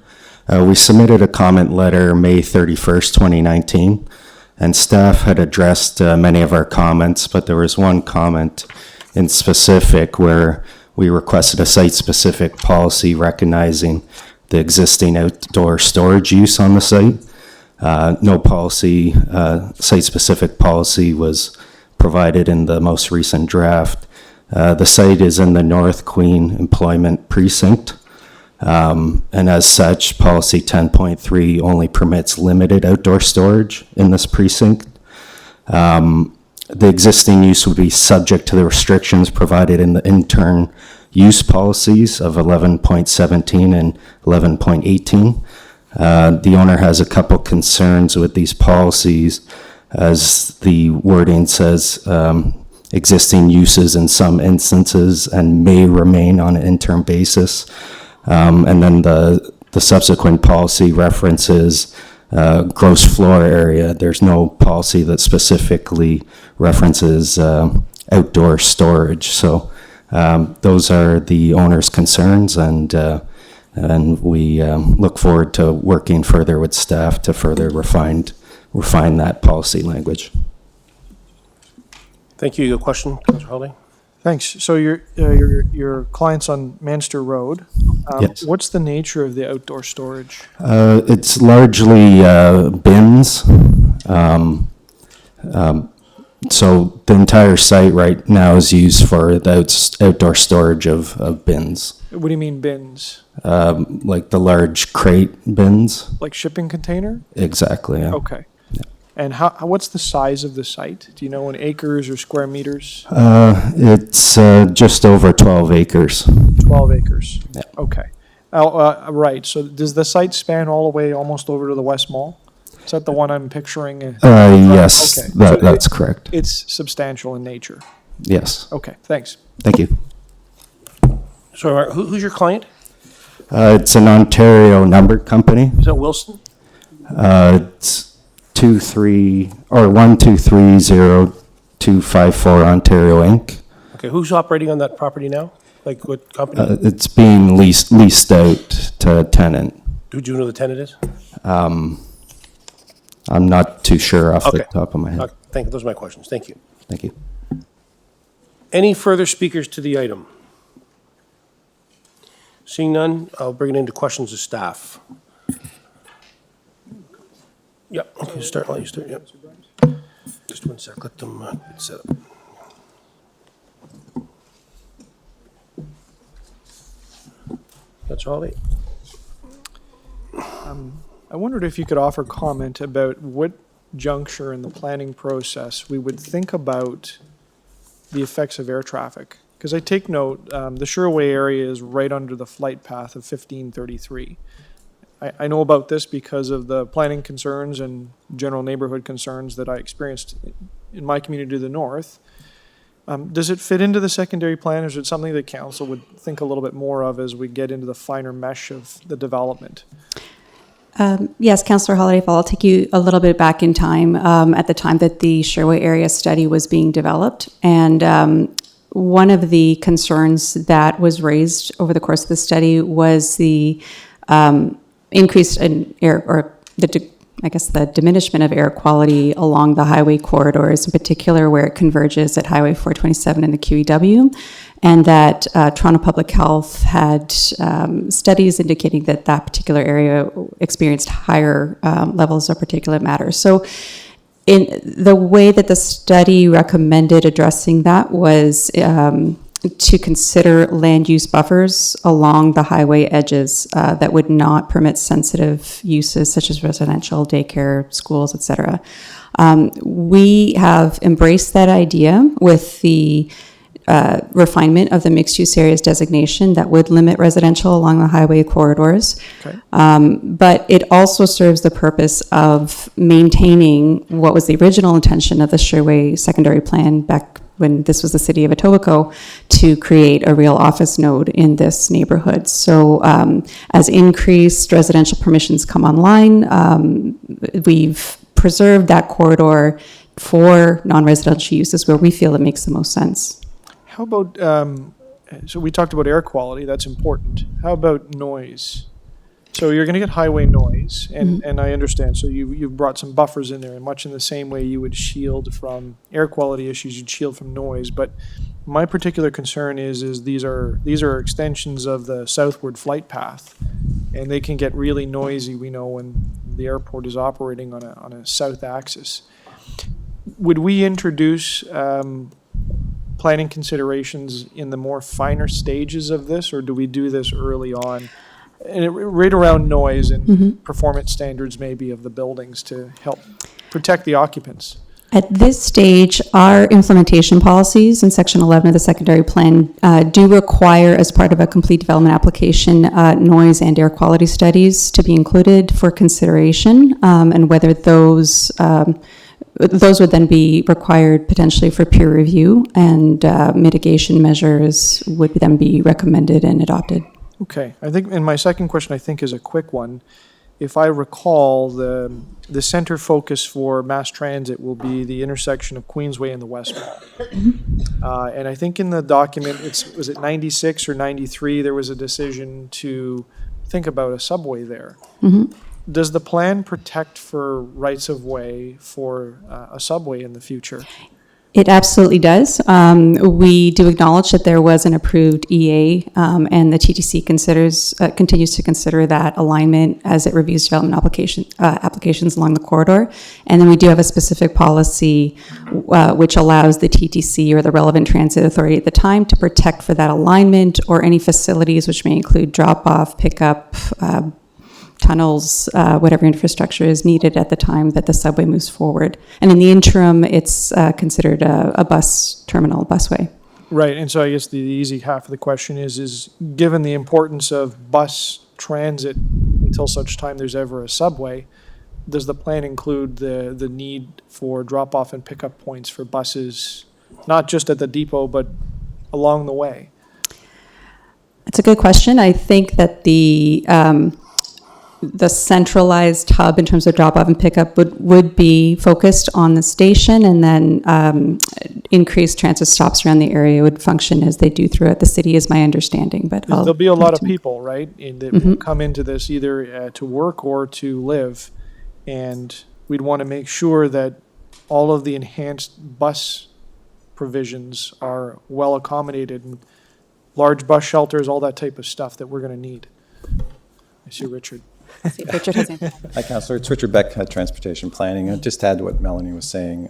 We submitted a comment letter May 31st, 2019, and staff had addressed many of our comments, but there was one comment in specific where we requested a site-specific policy recognizing the existing outdoor storage use on the site. No policy, site-specific policy was provided in the most recent draft. The site is in the North Queen Employment Precinct, and as such, Policy 10.3 only permits limited outdoor storage in this precinct. The existing use would be subject to the restrictions provided in the intern use policies of 11.17 and 11.18. The owner has a couple concerns with these policies, as the wording says existing uses in some instances and may remain on an interim basis. And then the subsequent policy references gross floor area. There's no policy that specifically references outdoor storage. So those are the owner's concerns, and we look forward to working further with staff to further refine that policy language. Thank you. Your question, Councillor Holiday? Thanks. So your client's on Manchester Road. Yes. What's the nature of the outdoor storage? It's largely bins. So the entire site right now is used for the outdoor storage of bins. What do you mean bins? Like the large crate bins. Like shipping container? Exactly, yeah. Okay. And what's the size of the site? Do you know in acres or square meters? It's just over 12 acres. 12 acres. Yeah. Okay. Right. So does the site span all the way almost over to the West Mall? Is that the one I'm picturing? Yes, Okay. that's correct. It's substantial in nature. Yes. Okay. Thanks. Thank you. Sorry, who's your client? It's an Ontario numbered company. Is that Wilson? It's 1230254 Ontario Inc. Okay, who's operating on that property now? Like what company? It's being leased out to a tenant. Do you know who the tenant is? I'm not too sure off the top of my head. Thank you. Those are my questions. Thank you. Thank you. Any further speakers to the item? Seeing none, I'll bring it into questions of staff. Yep, okay, start, let you start, yep. Just 1 sec, let them get set up. That's all they. I wondered if you could offer comment about what juncture in the planning process we would think about the effects of air traffic. Because I take note, the Sherway area is right under the flight path of 1533. I know about this because of the planning concerns and general neighborhood concerns that I experienced in my community to the north. Does it fit into the secondary plan, or is it something that council would think a little bit more of as we get into the finer mesh of the development? Yes, Councillor Holiday, I'll take you a little bit back in time, at the time that the Sherway area study was being developed. And one of the concerns that was raised over the course of the study was the increase in air, or the diminishment of air quality along the highway corridors, in particular where it converges at Highway 427 and the QEW, and that Toronto Public Health had studies indicating that that particular area experienced higher levels of particulate matter. So in the way that the study recommended addressing that was to consider land use buffers along the highway edges that would not permit sensitive uses such as residential, daycare, schools, etc. We have embraced that idea with the refinement of the mixed-use areas designation that would limit residential along the highway corridors. Okay. But it also serves the purpose of maintaining what was the original intention of the Sherway secondary plan back when this was the city of Etobicoke, to create a real office node in this neighborhood. So as increased residential permissions come online, we've preserved that corridor for non-residential uses where we feel it makes the most sense. How about, so we talked about air quality, that's important. How about noise? So you're going to get highway noise, and I understand. So you've brought some buffers in there, and much in the same way you would shield from air quality issues, you'd shield from noise. But my particular concern is these are extensions of the southward flight path, and they can get really noisy. We know when the airport is operating on a south axis. Would we introduce planning considerations in the more finer stages of this, or do we do this early on? And right around noise and performance standards maybe of the buildings to help protect the occupants. At this stage, our implementation policies in Section 11 of the secondary plan do require, as part of a complete development application, noise and air quality studies to be included for consideration, and whether those would then be required potentially for peer review, and mitigation measures would then be recommended and adopted. Okay, I think, and my second question I think is a quick one. if I recall, the center focus for mass transit will be the intersection of Queensway and the West Mall. And I think in the document, was it 96 or 93, there was a decision to think about a subway there. Does the plan protect for rights of way for a subway in the future? It absolutely does. We do acknowledge that there was an approved EA, and the TTC continues to consider that alignment as it reviews development applications along the corridor. And then we do have a specific policy which allows the TTC or the relevant transit authority at the time to protect for that alignment or any facilities which may include drop-off, pickup, tunnels, whatever infrastructure is needed at the time that the subway moves forward. And in the interim, it's considered a bus terminal, busway. Right, and so I guess the easy half of the question is given the importance of bus transit until such time there's ever a subway, does the plan include the need for drop-off and pickup points for buses, not just at the depot, but along the way? That's a good question. I think that the centralized hub in terms of drop-off and pickup would be focused on the station, and then increased transit stops around the area would function as they do throughout the city, is my understanding. But There'll be a lot of people, right, that will come into this either to work or to live, and we'd want to make sure that all of the enhanced bus provisions are well accommodated, and large bus shelters, all that type of stuff that we're going to need. I see Richard. Richard has anything. Hi, Councillor. It's Richard Beck, Transportation Planning. I'll just add to what Melanie was saying.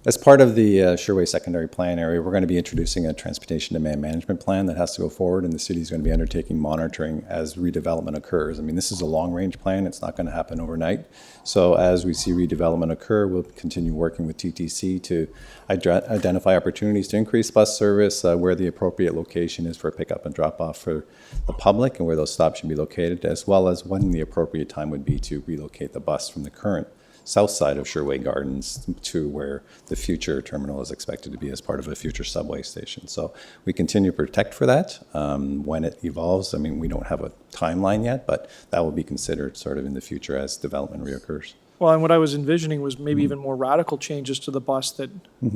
As part of the Sherway secondary plan area, we're going to be introducing a transportation demand management plan that has to go forward, and the city is going to be undertaking monitoring as redevelopment occurs. I mean, this is a long-range plan. It's not going to happen overnight. So as we see redevelopment occur, we'll continue working with TTC to identify opportunities to increase bus service, where the appropriate location is for pickup and drop-off for the public, and where those stops should be located, as well as when the appropriate time would be to relocate the bus from the current south side of Sherway Gardens to where the future terminal is expected to be as part of a future subway station. So we continue to protect for that. When it evolves, I mean, we don't have a timeline yet, but that will be considered sort of in the future as development reoccurs. Well, and what I was envisioning was maybe even more radical changes to the bus that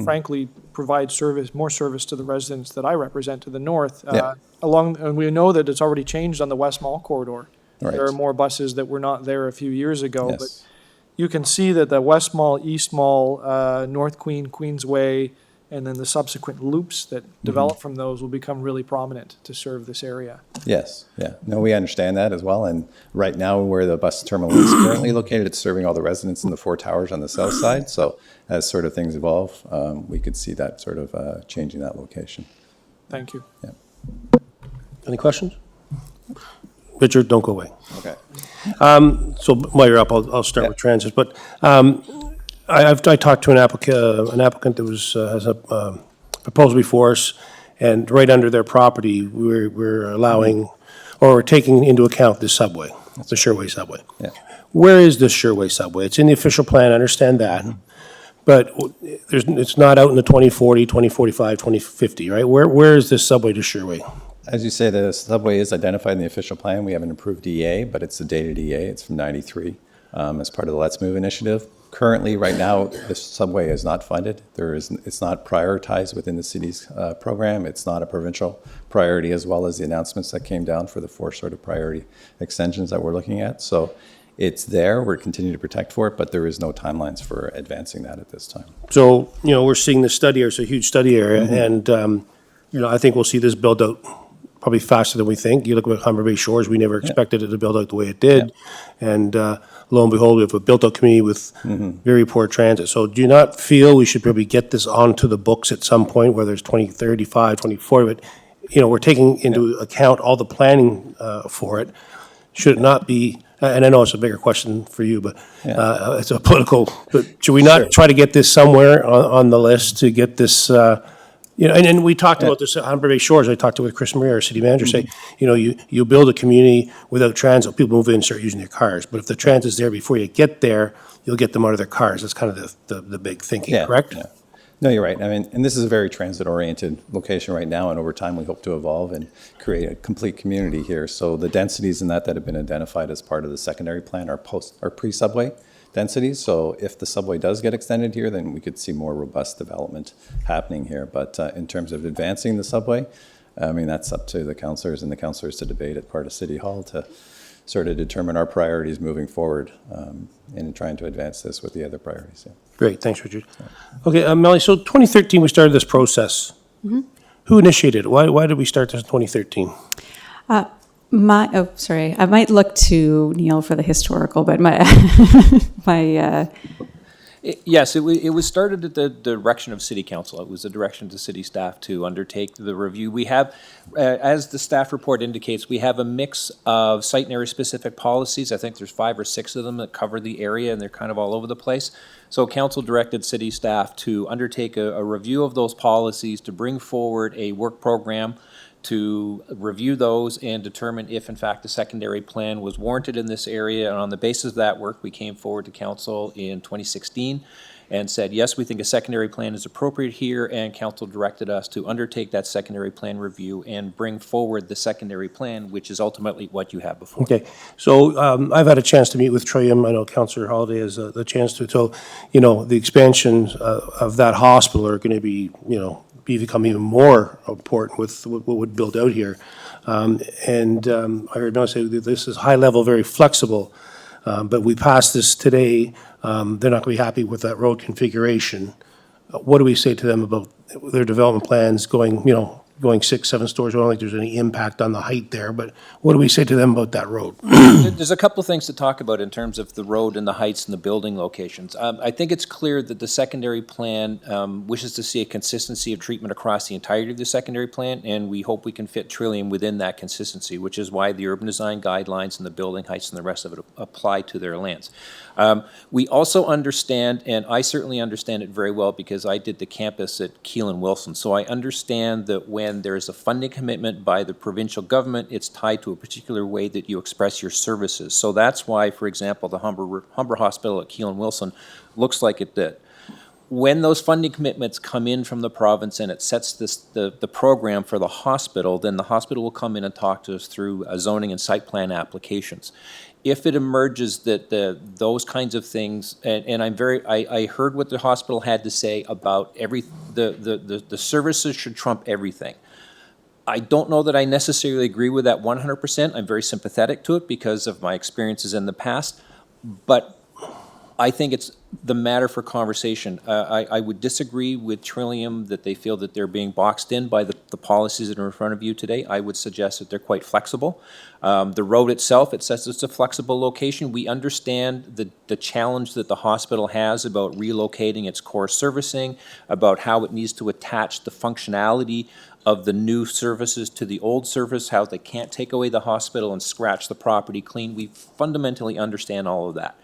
frankly provide more service to the residents that I represent to the north. And we know that it's already changed on the West Mall corridor. Right. There are more buses that were not there a few years ago, Yes. but you can see that the West Mall, East Mall, North Queen, Queensway, and then the subsequent loops that develop from those will become really prominent to serve this area. Yes, yeah. No, we understand that as well. And right now, where the bus terminal is currently located, it's serving all the residents in the four towers on the south side. So as sort of things evolve, we could see that sort of changing that location. Thank you. Yeah. Any questions? Richard, don't go away. Okay. So while you're up, I'll start with transit. But I talked to an applicant that has a proposal before us, and right under their property, we're allowing, or we're taking into account the subway, the Sherway subway. Yeah. Where is this Sherway subway? It's in the official plan, I understand that. But it's not out in the 2040, 2045, 2050, right? Where is this subway to Sherway? As you say, the subway is identified in the official plan. We have an approved EA, but it's a dated EA. It's from '93 as part of the Let's Move initiative. Currently, right now, this subway is not funded. It's not prioritized within the city's program. It's not a provincial priority, as well as the announcements that came down for the four sort of priority extensions that we're looking at. So it's there. We're continuing to protect for it, but there is no timelines for advancing that at this time. So, we're seeing this study area. It's a huge study area, and, I think we'll see this build out probably faster than we think. You look at Humber Bay Shores, we never expected it to build out the way it did. Yeah. And lo and behold, we have a built-out community with very poor transit. So do you not feel we should probably get this onto the books at some point, whether it's 2035, 2040, but, we're taking into account all the planning for it. Should it not be, and I know it's a bigger question for you, but it's a political, but should we not try to get this somewhere on the list to get this, and we talked about this at Humber Bay Shores. I talked with Chris Maria, our city manager, say, you build a community without transit, people move in and start using their cars. But if the transit's there before you get there, you'll get them out of their cars. That's kind of the big thinking, correct? Yeah. No, you're right. I mean, and this is a very transit-oriented location right now, and over time, we hope to evolve and create a complete community here. So the densities in that have been identified as part of the secondary plan are pre-subway densities. So if the subway does get extended here, then we could see more robust development happening here. But in terms of advancing the subway, I mean, that's up to the councillors and the councillors to debate at part of City Hall to sort of determine our priorities moving forward in trying to advance this with the other priorities. Yeah. Great, thanks, Richard. Okay, Melanie, so 2013, we started this process. Mm-hmm. Who initiated it? Why did we start this in 2013? Sorry, I might look to Neil for the historical, but Yes, it was started at the direction of City Council. It was the direction to City staff to undertake the review. We have, as the staff report indicates, we have a mix of site and area specific policies. I think there's 5 or 6 of them that cover the area, and they're kind of all over the place. So Council directed City staff to undertake a review of those policies, to bring forward a work program to review those and determine if in fact the secondary plan was warranted in this area. And on the basis of that work, we came forward to council in 2016 and said, yes, we think a secondary plan is appropriate here, and council directed us to undertake that secondary plan review and bring forward the secondary plan, which is ultimately what you have before. Okay, so I've had a chance to meet with Trillium. I know Councillor Holiday has the chance to. So, you know, the expansions of that hospital are going to be, you know, become even more important with what would build out here. I heard Noah say that this is high level, very flexible, but we passed this today. They're not going to be happy with that road configuration. What do we say to them about their development plans going, you know, going 6, 7 stories? I don't think there's any impact on the height there, but what do we say to them about that road? There's a couple of things to talk about in terms of the road and the heights and the building locations. I think it's clear that the secondary plan wishes to see a consistency of treatment across the entirety of the secondary plan, and we hope we can fit Trillium within that consistency, which is why the urban design guidelines and the building heights and the rest of it apply to their lands. We also understand, and I certainly understand it very well because I did the campus at Keelan Wilson, so I understand that when there is a funding commitment by the provincial government, it's tied to a particular way that you express your services. So that's why, for example, the Humber Hospital at Keelan Wilson looks like it did. When those funding commitments come in from the province and it sets the program for the hospital, then the hospital will come in and talk to us through zoning and site plan applications. If it emerges that those kinds of things, and I heard what the hospital had to say about the services should trump everything. I don't know that I necessarily agree with that 100%. I'm very sympathetic to it because of my experiences in the past, but I think it's the matter for conversation. I would disagree with Trillium that they feel that they're being boxed in by the policies that are in front of you today. I would suggest that they're quite flexible. The road itself, it says it's a flexible location. We understand the challenge that the hospital has about relocating its core servicing, about how it needs to attach the functionality of the new services to the old service, how they can't take away the hospital and scratch the property clean. We fundamentally understand all of that.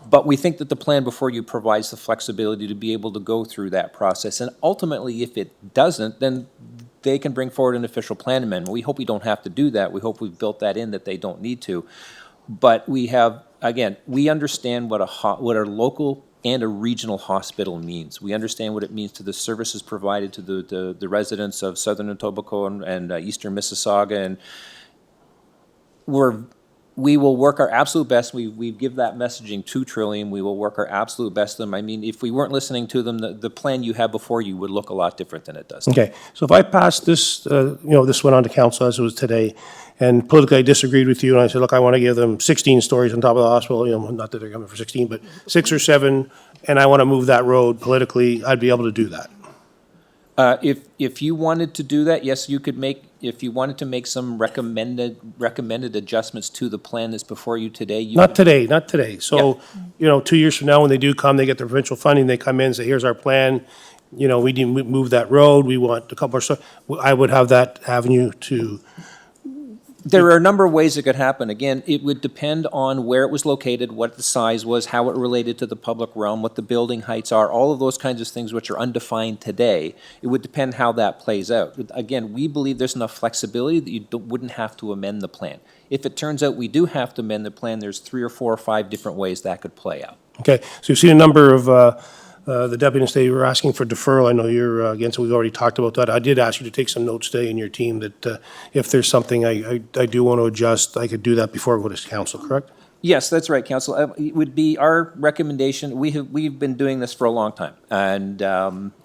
But we think that the plan before you provides the flexibility to be able to go through that process. And ultimately, if it doesn't, then they can bring forward an official plan amendment. We hope we don't have to do that. We hope we've built that in, that they don't need to. But we have, again, we understand what a local and a regional hospital means. We understand what it means to the services provided to the residents of Southern Etobicoke and Eastern Mississauga. And we will work our absolute best. We give that messaging to Trillium. We will work our absolute best to them. I mean, if we weren't listening to them, the plan you have before you would look a lot different than it does. Okay, so if I pass this, this went on to council as it was today, and politically I disagreed with you, and I said, look, I want to give them 16 stories on top of the hospital, not that they're coming for 16, but 6 or 7, and I want to move that road politically, I'd be able to do that. If you wanted to do that, yes, you could make. If you wanted to make some recommended adjustments to the plan that's before you today, Not today. So, 2 years from now, when they do come, they get the provincial funding, they come in and say, here's our plan. We need to move that road. We want a couple more stuff. I would have that avenue to. There are a number of ways it could happen. Again, it would depend on where it was located, what the size was, how it related to the public realm, what the building heights are, all of those kinds of things which are undefined today. It would depend how that plays out. Again, we believe there's enough flexibility that you wouldn't have to amend the plan. If it turns out we do have to amend the plan, there's 3 or 4 or 5 different ways that could play out. Okay, so you've seen a number of the deputies, they were asking for deferral. I know you're against it. We've already talked about that. I did ask you to take some notes today in your team that if there's something I do want to adjust, I could do that before I go to council, correct? Yes, that's right, Council. It would be our recommendation, we've been doing this for a long time, and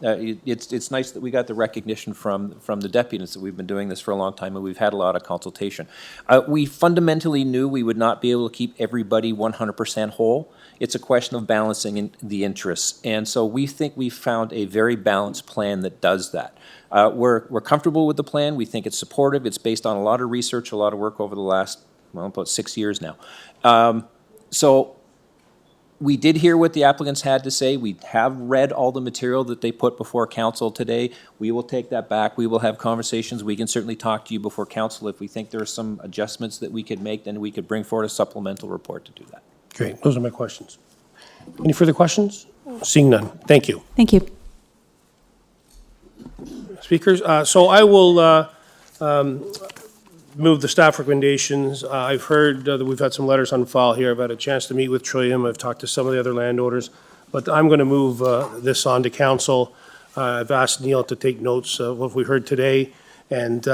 it's nice that we got the recognition from the deputies that we've been doing this for a long time, and we've had a lot of consultation. We fundamentally knew we would not be able to keep everybody 100% whole. It's a question of balancing the interests, and so we think we've found a very balanced plan that does that. We're comfortable with the plan. We think it's supportive. It's based on a lot of research, a lot of work over the last, well, about 6 years now. So we did hear what the applicants had to say. We have read all the material that they put before council today. We will take that back. We will have conversations. We can certainly talk to you before council. If we think there are some adjustments that we could make, then we could bring forward a supplemental report to do that. Great. Those are my questions. Any further questions? Seeing none. Thank you. Thank you. Speakers, so I will move the staff recommendations. I've heard that we've had some letters on file here. I've had a chance to meet with Trillium. I've talked to some of the other landowners, but I'm going to move this on to council. I've asked Neil to take notes of what we heard today, and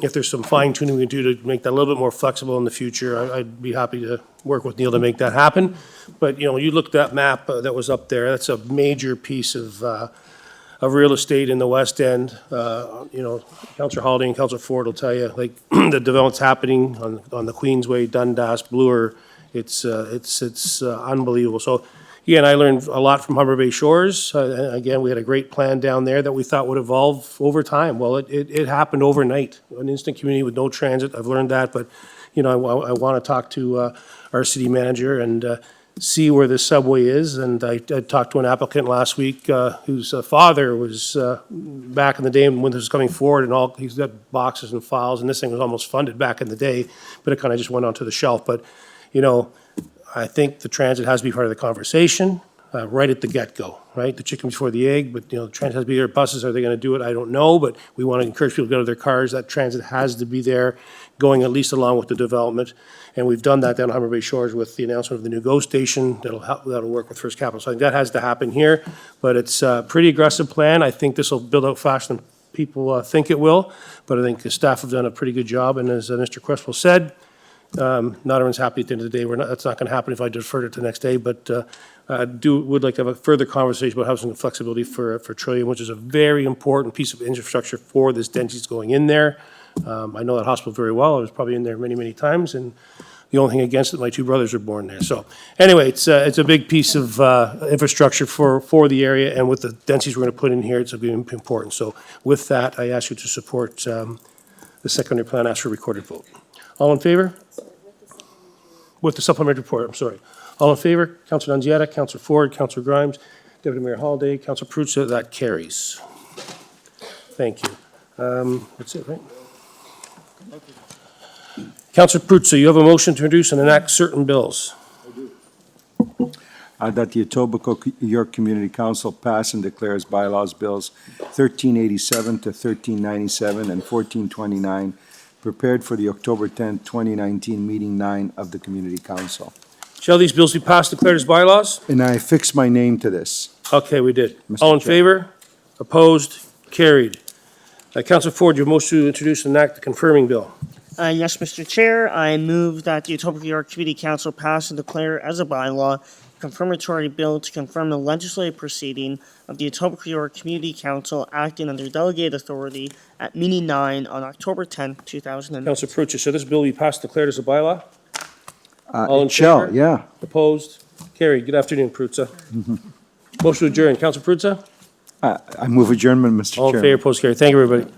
if there's some fine tuning we can do to make that a little bit more flexible in the future, I'd be happy to work with Neil to make that happen. But you know, you look at that map that was up there. That's a major piece of real estate in the West End. You know, Councillor Holiday and Councillor Ford will tell you, like, the development's happening on the Queensway, Dundas, Bloor. It's unbelievable. So, again, I learned a lot from Humber Bay Shores. Again, we had a great plan down there that we thought would evolve over time. Well, it happened overnight. An instant community with no transit. I've learned that, but, you know, I want to talk to our city manager and see where the subway is. And I talked to an applicant last week whose father was back in the day when this was coming forward, and he's got boxes and files, and this thing was almost funded back in the day, but it kind of just went onto the shelf. But, you know, I think the transit has to be part of the conversation right at the get-go, right? The chicken before the egg, but, you know, the transit has to be there. Buses, are they going to do it? I don't know, but we want to encourage people to go to their cars. That transit has to be there, going at least along with the development. And we've done that down at Humber Bay Shores with the announcement of the new GO station. That'll work with First Capital. So I think that has to happen here, but it's a pretty aggressive plan. I think this will build out faster than people think it will, but I think the staff have done a pretty good job. And as Mr. Creswell said, not everyone's happy at the end of the day. That's not going to happen if I deferred it to the next day, but would like to have a further conversation about having some flexibility for Trillium, which is a very important piece of infrastructure for this density going in there. I know that hospital very well. I was probably in there many, many times, and the only thing against it, my two brothers were born there. So anyway, it's a big piece of infrastructure for the area, and with the densities we're going to put in here, it's going to be important. So with that, I ask you to support the secondary plan. Ask for a recorded vote. All in favor? With the supplementary report, I'm sorry. All in favor? Councillor Nunziata, Councillor Ford, Councillor Grimes, Deputy Mayor Holiday, Councillor Perruzza. That carries. Thank you. That's it, right? Councillor Perruzza, you have a motion to introduce and enact certain bills. That the Etobicoke York Community Council pass and declare as bylaws bills 1387 to 1397 and 1429, prepared for the October 10, 2019 meeting 9 of the Community Council. Shall these bills be passed, declared as bylaws? And I affix my name to this. Okay, we did. Mr. All in Chair. favor? Opposed? Carried. Councillor Ford, you have a motion to introduce and enact the confirming bill. Yes, Mr. Chair, I move that the Etobicoke York Community Council pass and declare as a bylaw confirmatory bill to confirm the legislative proceeding of the Etobicoke York Community Council acting under delegated authority at meeting 9 on October 10, 2009. Councillor Perruzza, shall this bill be passed, declared as a bylaw? All in It shall, favor? yeah. Opposed? Carried. Good afternoon, Perruzza. Motion to adjourn. Councillor Perruzza? I move adjournment, Mr. All in Chairman. favor, opposed, carried. Thank you, everybody.